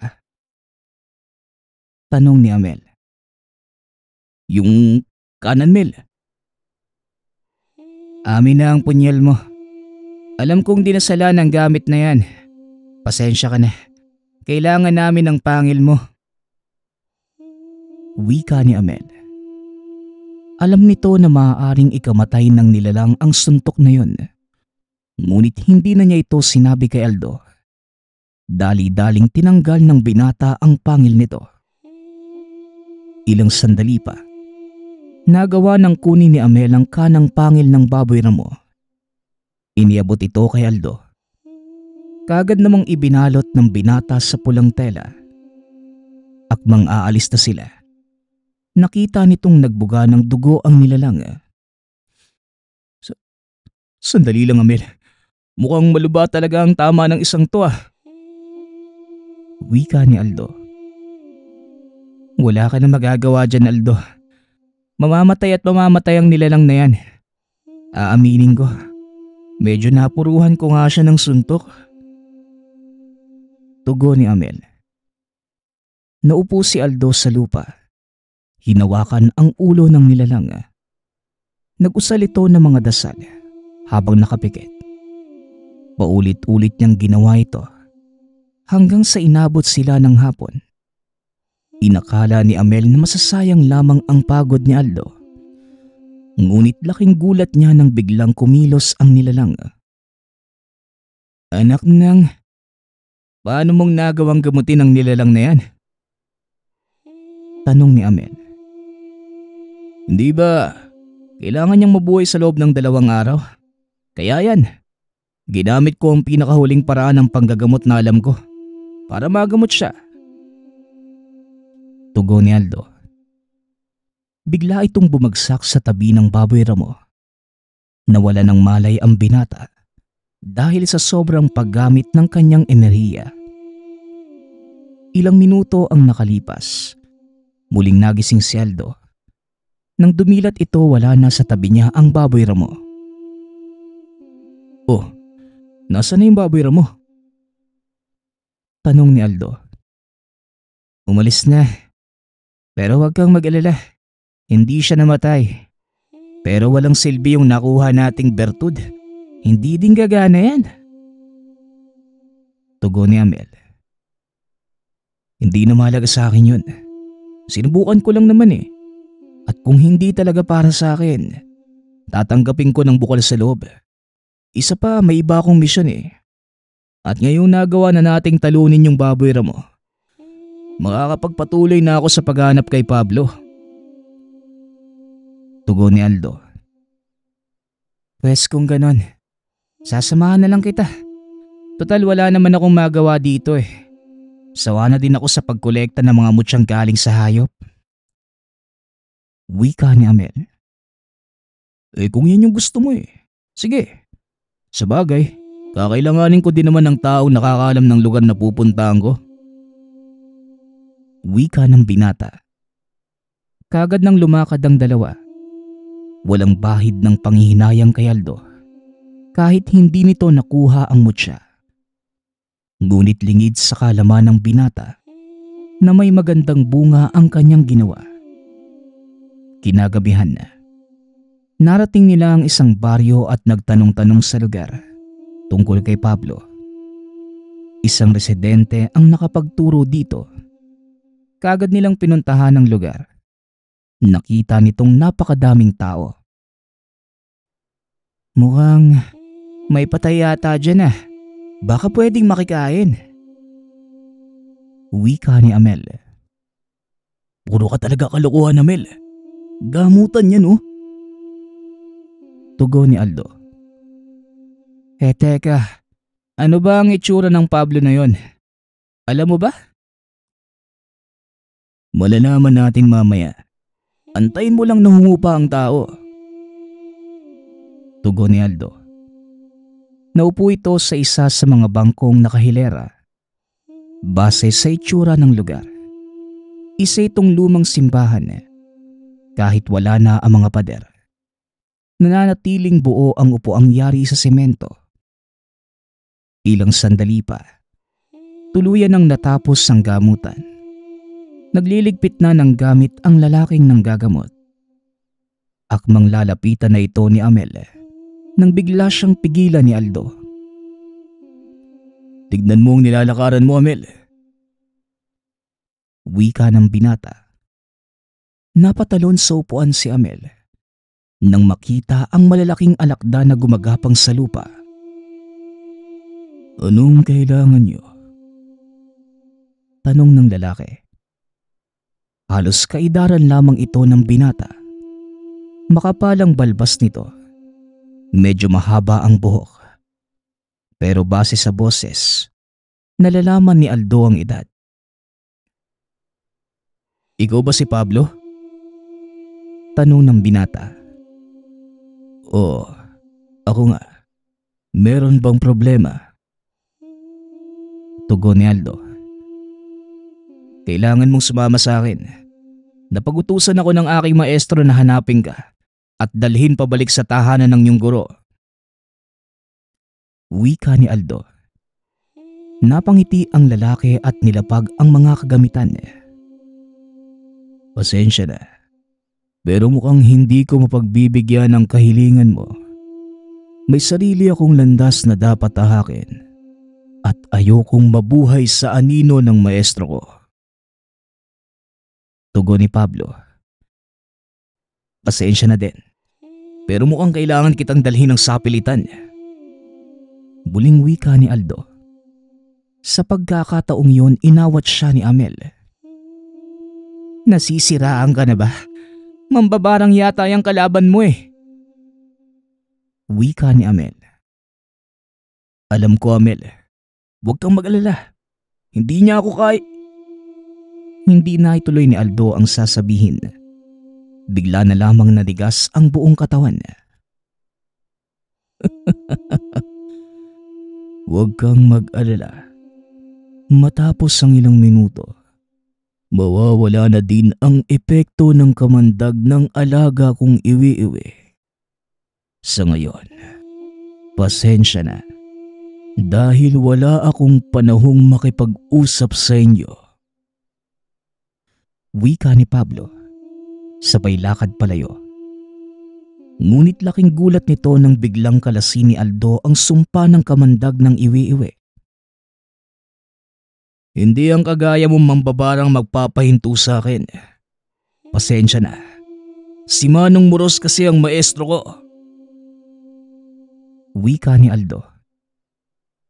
Tanong ni Amel. Yung kanan, Mel. Amin na ang punyal mo. Alam kong dinasala ng gamit na yan. Pasensya ka na. Kailangan namin ng pangil mo. Wika ni Amel. Alam nito na maaaring ikamatay ng nilalang ang suntok na yon. Ngunit hindi na niya ito sinabi kay Aldo. Dali-daling tinanggal ng binata ang pangil nito. Ilang sandali pa, nagawa ng kunin ni Amel ang kanang pangil ng baboy ramo. Iniabot ito kay Aldo. Kagad namang ibinalot ng binata sa pulang tela. Akmang aalis na sila, nakita nitong nagbuga ng dugo ang nilalang. Sandali lang, Amel. Mukhang maluba talaga ang tama ng isang to ah. Wika ni Aldo. Wala ka na magagawa dyan, Aldo. Mamamatay at mamamatay ang nilalang na yan. Aaminin ko, medyo napuruhan ko nga siya ng suntok. Tugon ni Amel. Naupo si Aldo sa lupa. Hinawakan ang ulo ng nilalang. Nag-usal ito ng mga dasal habang nakapikit. Paulit-ulit niyang ginawa ito hanggang sa inabot sila ng hapon. Inakala ni Amel na masasayang lamang ang pagod ni Aldo. Ngunit laking gulat niya nang biglang kumilos ang nilalang. Anak nang, paano mong nagawang gamutin ang nilalang na yan? Tanong ni Amel. Hindi ba kailangan niyang mabuhay sa loob ng 2 araw? Kaya yan, ginamit ko ang pinakahuling paraan ng panggagamot na alam ko para magamot siya. Tugon ni Aldo. Bigla itong bumagsak sa tabi ng baboy ramo. Nawala ng malay ang binata dahil sa sobrang paggamit ng kanyang enerhiya. Ilang minuto ang nakalipas. Muling nagising si Aldo. Nang dumilat ito, wala na sa tabi niya ang baboy ramo. Oh, nasaan na yung baboy ramo? Tanong ni Aldo. Umalis na. Pero huwag kang mag-alala. Hindi siya namatay. Pero walang silbi yung nakuha nating bertud. Hindi din gagana yan. Tugon ni Amel. Hindi na mahalaga sa akin yun. Sinubukan ko lang naman eh. At kung hindi talaga para sa akin, tatanggapin ko ng bukal sa loob. Isa pa, may iba akong misyon eh. At ngayong nagawa na nating talunin yung baboy mo, makakapagpatuloy na ako sa paghanap kay Pablo. Tugon ni Aldo. Pwes kung ganon, sasamahan na lang kita. Total wala naman akong magawa dito eh. Sawa na din ako sa pagkolekta ng mga mutsyang galing sa hayop. Wika ni Amel. Kung yan yung gusto mo eh, sige. Sabagay, kakailanganin ko din naman ng taong nakakaalam ng lugar na pupuntahan ko. Wika ng binata. Kagad nang lumakad ang dalawa. Walang bahid ng panghihinayang kay Aldo. Kahit hindi nito nakuha ang mutya. Ngunit lingid sa kalaman ng binata na may magandang bunga ang kanyang ginawa. Kinagabihan na. Narating nila ang isang baryo at nagtanong-tanong sa lugar tungkol kay Pablo. Isang residente ang nakapagturo dito. Kagad nilang pinuntahan ang lugar. Nakita nitong napakadaming tao. Mukhang may patay yata dyan ah. Baka pwedeng makikain. Wika ni Amel. Puro ka talaga kalokohan, Amel. Gamutan yan oh. Tugon ni Aldo. Teka. Ano ba ang itsura ng Pablo na yon? Alam mo ba? Malalaman natin mamaya. Antayin mo lang na humupa ang tao. Tugon ni Aldo. Naupo ito sa isa sa mga bangkong nakahilera. Base sa itsura ng lugar, isa itong lumang simbahan. Kahit wala na ang mga pader, nananatiling buo ang upuang yari sa semento. Ilang sandali pa, tuluyan ang natapos ang gamutan. Nagliligpit na ng gamit ang lalaking nanggagamot. Akmang lalapitan na ito ni Amel nang bigla siyang pigilan ni Aldo. Tignan mo ang nilalakaran mo, Amel. Wika ng binata. Napatalon sa upuan si Amel nang makita ang malalaking alakda na gumagapang sa lupa. Anong kailangan niyo? Tanong ng lalaki. Halos kaidaran lamang ito ng binata. Makapalang balbas nito. Medyo mahaba ang buhok. Pero base sa boses, nalalaman ni Aldo ang edad. Ikaw ba si Pablo? Tanong ng binata. Oo, ako nga. Meron bang problema? Tugon ni Aldo. Kailangan mong sumama sa akin. Napag-utusan ako ng aking maestro na hanapin ka at dalhin pabalik sa tahanan ng iyong guro. Wika ni Aldo. Napangiti ang lalaki at nilapag ang mga kagamitan. Pasensya na, pero mukhang hindi ko mapagbibigyan ang kahilingan mo. May sarili akong landas na dapat tahakin at ayokong mabuhay sa anino ng maestro ko. Tugon ni Pablo. Pasensya na din, pero mukhang kailangan kitang dalhin ng sapilitan. Buling wika ni Aldo. Sa pagkakataong yun, inawat siya ni Amel. Nasisiraan ka na ba? Mambabarang yata yung kalaban mo eh. Wika ni Amel. Alam ko, Amel. Huwag kang mag-alala. Hindi niya ako Hindi na ituloy ni Aldo ang sasabihin. Bigla na lamang nadigas ang buong katawan. Huwag kang mag-alala. Matapos ang ilang minuto, mawawala na din ang epekto ng kamandag ng alaga kong iwi-iwi. Sa ngayon, pasensya na dahil wala akong panahong makipag-usap sa inyo. Wika ni Pablo, sabay lakad palayo. Ngunit laking gulat nito nang biglang kalasin ni Aldo ang sumpa ng kamandag ng iwi-iwi. Hindi ang kagaya mong mambabarang magpapahinto sa akin. Pasensya na. Si Manong Moros kasi ang maestro ko. Wika ni Aldo.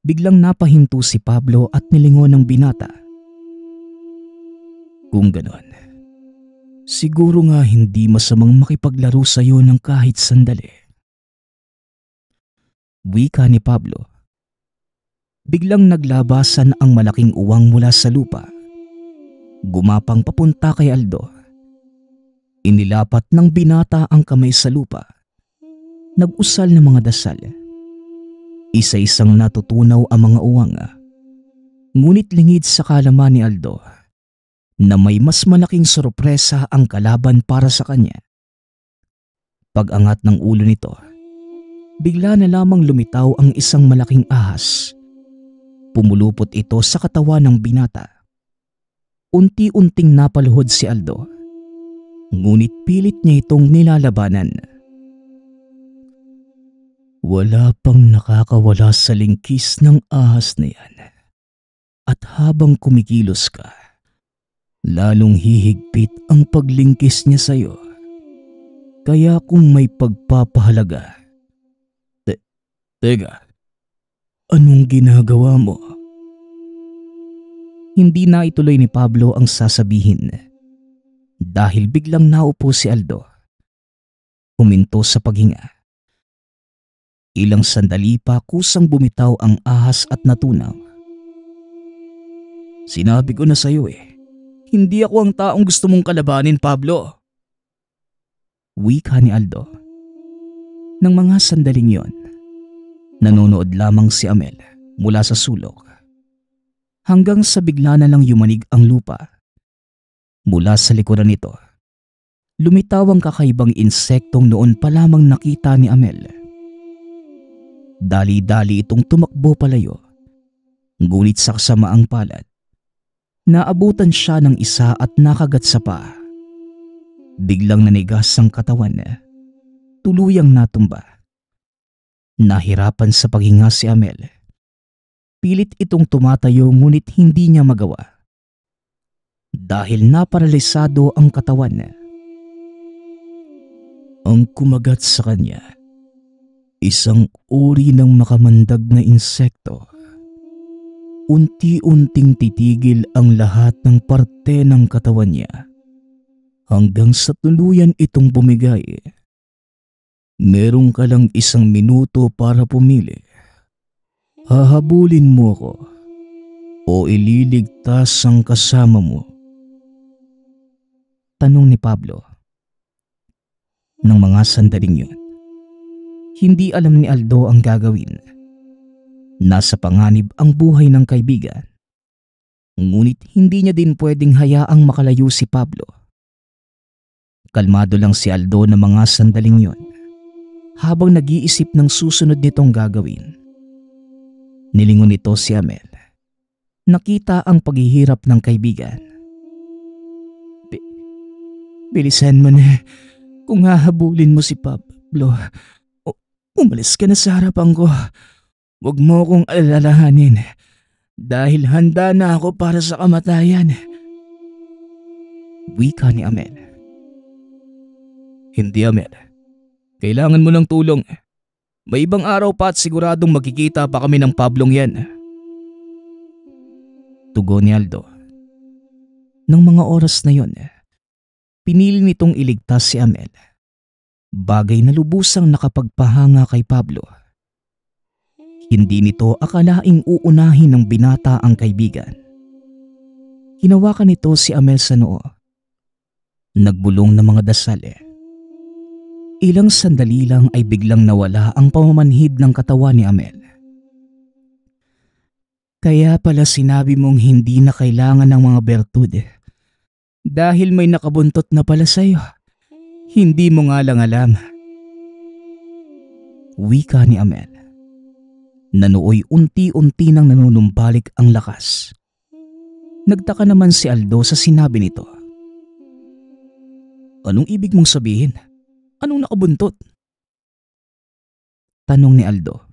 Biglang napahinto si Pablo at nilingon ng binata. Kung ganon, siguro nga hindi masamang makipaglaro sa iyo ng kahit sandali. Wika ni Pablo. Biglang naglabasan ang malaking uwang mula sa lupa. Gumapang papunta kay Aldo. Inilapat ng binata ang kamay sa lupa. Nag-usal ng mga dasal. Isa-isang natutunaw ang mga uwang. Ngunit lingid sa kalaman ni Aldo na may mas malaking sorpresa ang kalaban para sa kanya. Pag-angat ng ulo nito, bigla na lamang lumitaw ang isang malaking ahas. Pumulupot ito sa katawan ng binata. Unti-unting napaluhod si Aldo. Ngunit pilit niya itong nilalabanan. Wala pang nakakawala sa lingkis ng ahas na yan. At habang kumikilos ka, lalong hihigpit ang paglingkis niya sa iyo. Kaya kung may pagpapahalaga, Teka, anong ginagawa mo? Hindi na ituloy ni Pablo ang sasabihin dahil biglang naupo si Aldo. Huminto sa paghinga. Ilang sandali pa kusang bumitaw ang ahas at natunaw. Sinabi ko na sa iyo hindi ako ang taong gusto mong kalabanin, Pablo. Wika ni Aldo. Nang mga sandaling yon, nanonood lamang si Amel mula sa sulok. Hanggang sa bigla na lang yumanig ang lupa. Mula sa likuran nito, lumitaw ang kakaibang insektong noon pa lamang nakita ni Amel. Dali-dali itong tumakbo palayo. Ngunit sa kasamaang palad, naabutan siya ng isa at nakagat sa paa. Biglang nanigas ang katawan. Tuluyang natumba. Nahirapan sa paghinga si Amel. Pilit itong tumatayo ngunit hindi niya magawa. Dahil naparalisado ang katawan. Ang kumagat sa kanya, isang uri ng makamandag na insekto. Unti-unting titigil ang lahat ng parte ng katawan niya hanggang sa tuluyan itong bumigay. Meron ka lang 1 minuto para pumili. Hahabulin mo ako o ililigtas ang kasama mo? Tanong ni Pablo. Nang mga sandaling yun, hindi alam ni Aldo ang gagawin. Nasa panganib ang buhay ng kaibigan. Ngunit hindi niya din pwedeng hayaang makalayo si Pablo. Kalmado lang si Aldo ng mga sandaling yun habang nag-iisip ng susunod nitong gagawin. Nilingon nito si Amel. Nakita ang paghihirap ng kaibigan. Bilisan mo na. Kung hahabulin mo si Pablo, umalis ka na sa harapan ko. Huwag mo akong alalahanin dahil handa na ako para sa kamatayan. Wika ni Amel. Hindi, Amel. Kailangan mo ng tulong. May ibang araw pa at siguradong magkikita pa kami ng Pablong yan. Tugon ni Aldo. Nang mga oras na yon, pinili nitong iligtas si Amel. Bagay na lubusang nakapagpahanga kay Pablo. Hindi nito akalaing uunahin ng binata ang kaibigan. Hinawakan nito si Amel sa noo. Nagbulong ng mga dasal. Ilang sandali lang ay biglang nawala ang pamamanhid ng katawan ni Amel. Kaya pala sinabi mong hindi na kailangan ng mga bertud. Dahil may nakabuntot na pala sa'yo. Hindi mo nga lang alam. Wika ni Amel. Nanooy unti-unti nang nanunumbalik ang lakas. Nagtaka naman si Aldo sa sinabi nito. Anong ibig mong sabihin? Anong nakabuntot? Tanong ni Aldo.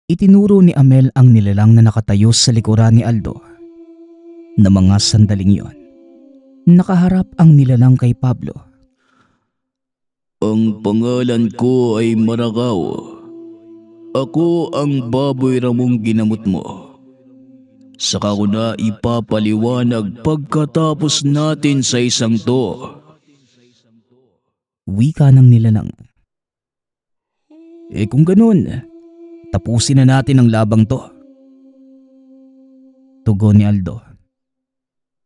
Itinuro ni Amel ang nilalang na nakatayo sa likuran ni Aldo. Na mga sandaling yon, nakaharap ang nilalang kay Pablo. Ang pangalan ko ay Marakaw. Ako ang baboy ramong ginamot mo. Saka ko na ipapaliwanag pagkatapos natin sa isang to. Wika ng nilalang. Kung ganun, tapusin na natin ang labang to. Tugon ni Aldo.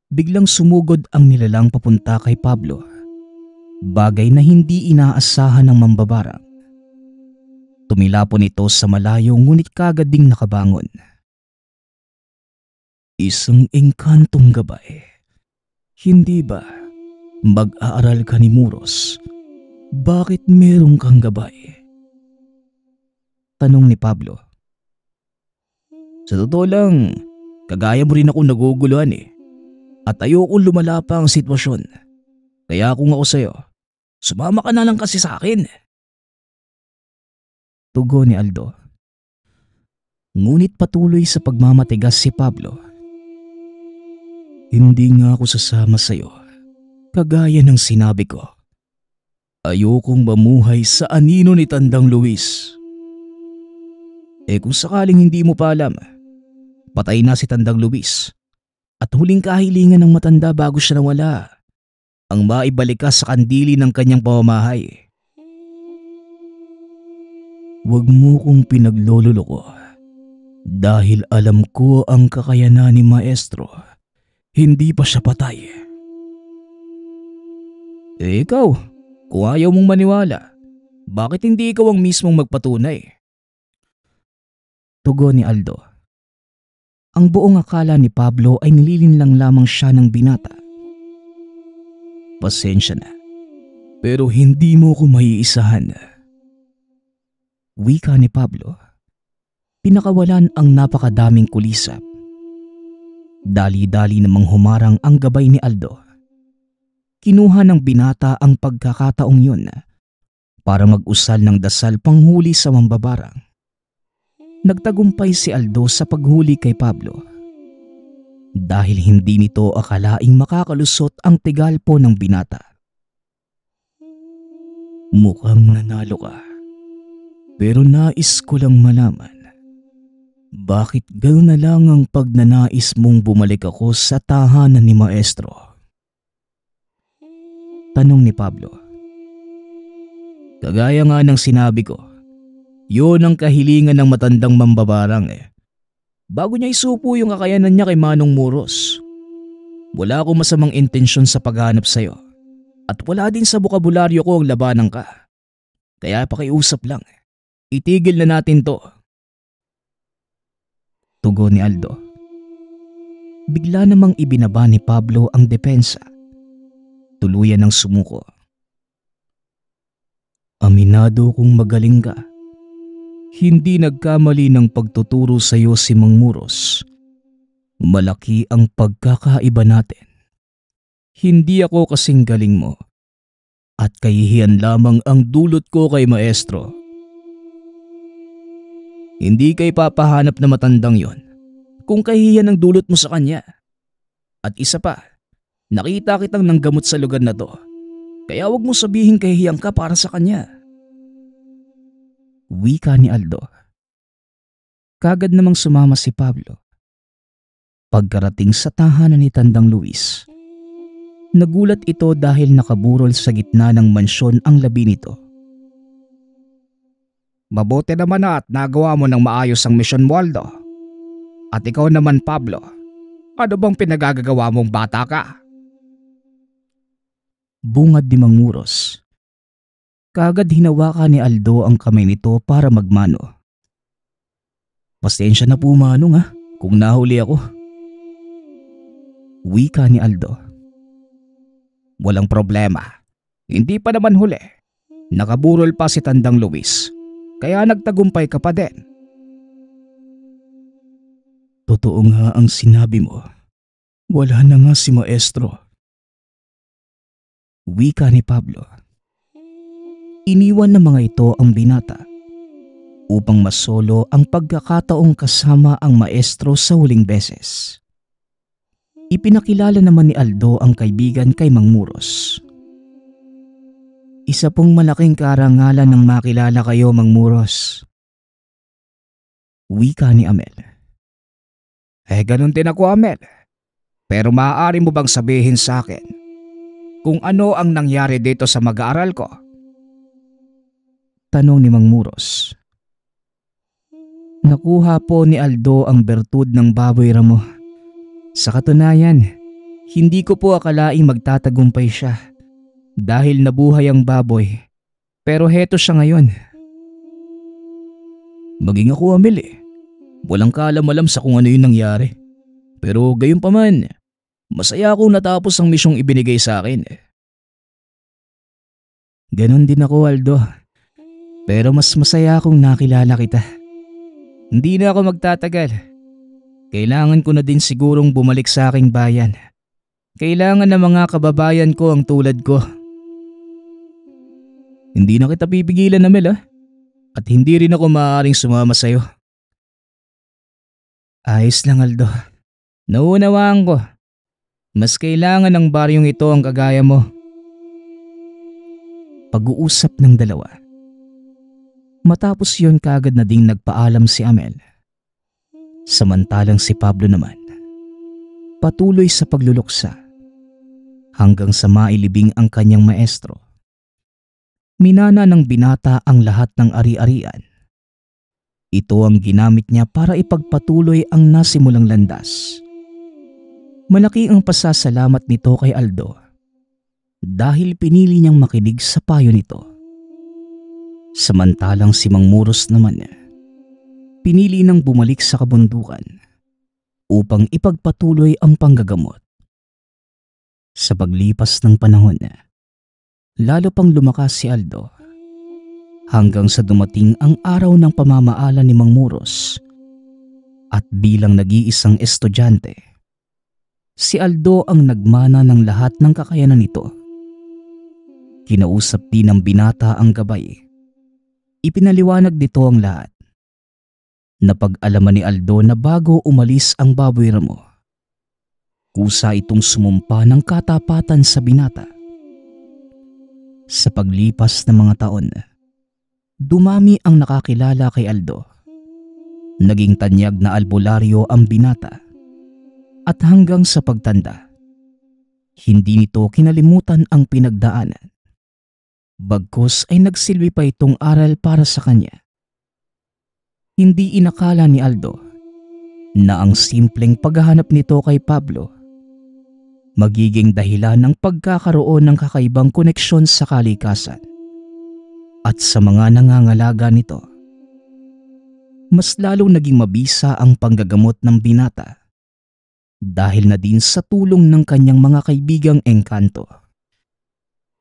Biglang sumugod ang nilalang papunta kay Pablo. Bagay na hindi inaasahan ng mambabarang. Tumilapon ito sa malayo ngunit kagad ding nakabangon. Isang engkantong gabay. Hindi ba? Mag-aaral ka ni Muros. Bakit meron kang gabay? Tanong ni Pablo. Sa totoo lang, kagaya mo rin ako naguguluhan At ayokong lumala pa ang sitwasyon. Kaya kung ako sa'yo, sumama ka na lang kasi sa akin. Tugon ni Aldo. Ngunit patuloy sa pagmamatigas si Pablo. Hindi nga ako sasama sa'yo. Kagaya ng sinabi ko. Ayokong mamuhay sa anino ni Tandang Luis. Kung sakaling hindi mo pa alam, patay na si Tandang Luis. At huling kahilingan ng matanda bago siya nawala. Ang maibalik ka sa kandili ng kanyang pamamahay. Huwag mo kong pinaglololoko. Dahil alam ko ang kakayanan ni Maestro. Hindi pa siya patay. Ikaw, kung ayaw mong maniwala, bakit hindi ikaw ang mismong magpatunay? Tugon ni Aldo. Ang buong akala ni Pablo ay nililinlang lamang siya ng binata. Pasensya na, pero hindi mo ko maiisahan. Wika ni Pablo. Pinakawalan ang napakadaming kulisap. Dali-dali namang humarang ang gabay ni Aldo. Kinuha ng binata ang pagkakataong yun para mag-usal ng dasal panghuli sa mambabarang. Nagtagumpay si Aldo sa paghuli kay Pablo. Dahil hindi nito akalaing makakalusot ang tigalpo ng binata. Mukhang nanalo ka. Pero nais ko lang malaman, bakit gano'n na lang ang pagnanais mong bumalik ako sa tahanan ni Maestro? Tanong ni Pablo. Kagaya nga ng sinabi ko, yun ang kahilingan ng matandang mambabarang Bago niya isupo yung kakayanan niya kay Manong Muros. Wala akong masamang intensyon sa paghanap sa'yo. At wala din sa bokabularyo ko ang labanan ka. Kaya pakiusap lang. Itigil na natin to. Tugon ni Aldo. Bigla namang ibinaba ni Pablo ang depensa. Tuluyan ng sumuko. Aminado kong magaling ka. Hindi nagkamali ng pagtuturo sa iyo si Mang Muros. Malaki ang pagkakaiba natin. Hindi ako kasing galing mo. At kahihiyan lamang ang dulot ko kay Maestro. Hindi kay papahanap na matandang yon kung kahihiyan ang dulot mo sa kanya. At isa pa, nakita kitang nanggamot sa lugar na to. Kaya wag mo sabihin kahihiyan ka para sa kanya. Wika ni Aldo. Kagad namang sumama si Pablo. Pagkarating sa tahanan ni Tandang Luis, nagulat ito dahil nakaburol sa gitna ng mansyon ang labi nito. Mabuti naman at nagawa mo ng maayos ang misyon mo, Aldo. At ikaw naman, Pablo, ano bang pinagagagawa mong bata ka? Bungad ni Mang Muros. Kagad hinawakan ni Aldo ang kamay nito para magmano. Pasensya na po Manong kung nahuli ako. Wika ni Aldo. Walang problema. Hindi pa naman huli. Nakaburol pa si Tandang Luis. Kaya nagtagumpay ka pa din. Totoo nga ang sinabi mo. Wala na nga si Maestro. Wika ni Pablo. Iniwan ng mga ito ang binata upang masolo ang pagkakataong kasama ang Maestro sa huling beses. Ipinakilala naman ni Aldo ang kaibigan kay Mang Muros. Isa pong malaking karangalan ng makilala kayo, Mang Muros. Wika ni Amel. Ganun din ako, Amel. Pero maaari mo bang sabihin sa akin kung ano ang nangyari dito sa mag-aaral ko? Tanong ni Mang Muros. Nakuha po ni Aldo ang bertud ng baboy ramo. Sa katunayan, hindi ko po akalaing magtatagumpay siya dahil nabuhay ang baboy. Pero heto siya ngayon. Maging ako, Amel. Walang kaalam-alam sa kung ano yung nangyari. Pero gayon pa man, masaya akong natapos ang misyong ibinigay sa akin. Ganon din ako, Aldo. Pero mas masaya akong nakilala kita. Hindi na ako magtatagal. Kailangan ko na din sigurong bumalik sa aking bayan. Kailangan ng mga kababayan ko ang tulad ko. Hindi na kita pipigilan, Amel, at hindi rin ako maaaring sumama sa'yo. Ayos lang, Aldo. Naunawaan ko. Mas kailangan ng baryong ito ang kagaya mo. Pag-uusap ng dalawa. Matapos yon kaagad na ding nagpaalam si Amel. Samantalang si Pablo naman, patuloy sa pagluluksa hanggang sa mailibing ang kanyang maestro. Minana ng binata ang lahat ng ari-arian. Ito ang ginamit niya para ipagpatuloy ang nasimulang landas. Malaki ang pasasalamat nito kay Aldo dahil pinili niyang makinig sa payo nito. Samantalang si Mang Muros naman, pinili nang bumalik sa kabundukan upang ipagpatuloy ang panggagamot. Sa paglipas ng panahon, lalo pang lumakas si Aldo hanggang sa dumating ang araw ng pamamaala ni Mang Muros at bilang nag-iisang estudyante, si Aldo ang nagmana ng lahat ng kakayanan nito. Kinausap din ng binata ang gabay. Ipinaliwanag nito ang lahat. Napag-alaman ni Aldo na bago umalis ang baboy ramo, kusa itong sumumpa ng katapatan sa binata. Sa paglipas ng mga taon, dumami ang nakakilala kay Aldo. Naging tanyag na albularyo ang binata. At hanggang sa pagtanda, hindi nito kinalimutan ang pinagdaanan. Bagkus ay nagsilbi pa itong aral para sa kanya. Hindi inakala ni Aldo na ang simpleng paghahanap nito kay Pablo magiging dahilan ng pagkakaroon ng kakaibang koneksyon sa kalikasan at sa mga nangangalaga nito. Mas lalong naging mabisa ang panggagamot ng binata dahil na din sa tulong ng kanyang mga kaibigang engkanto.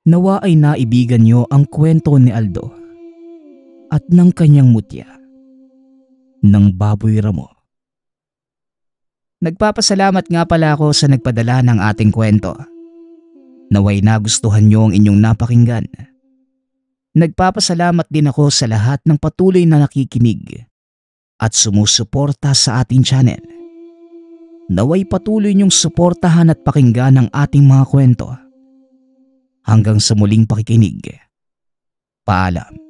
Nawa ay naibigan niyo ang kwento ni Aldo at ng kanyang mutya ng baboy ramo. Nagpapasalamat nga pala ako sa nagpadala ng ating kwento. Naway nagustuhan niyo ang inyong napakinggan. Nagpapasalamat din ako sa lahat ng patuloy na nakikinig at sumusuporta sa ating channel. Naway patuloy niyong suportahan at pakinggan ang ating mga kwento. Hanggang sa muling pakikinig. Paalam.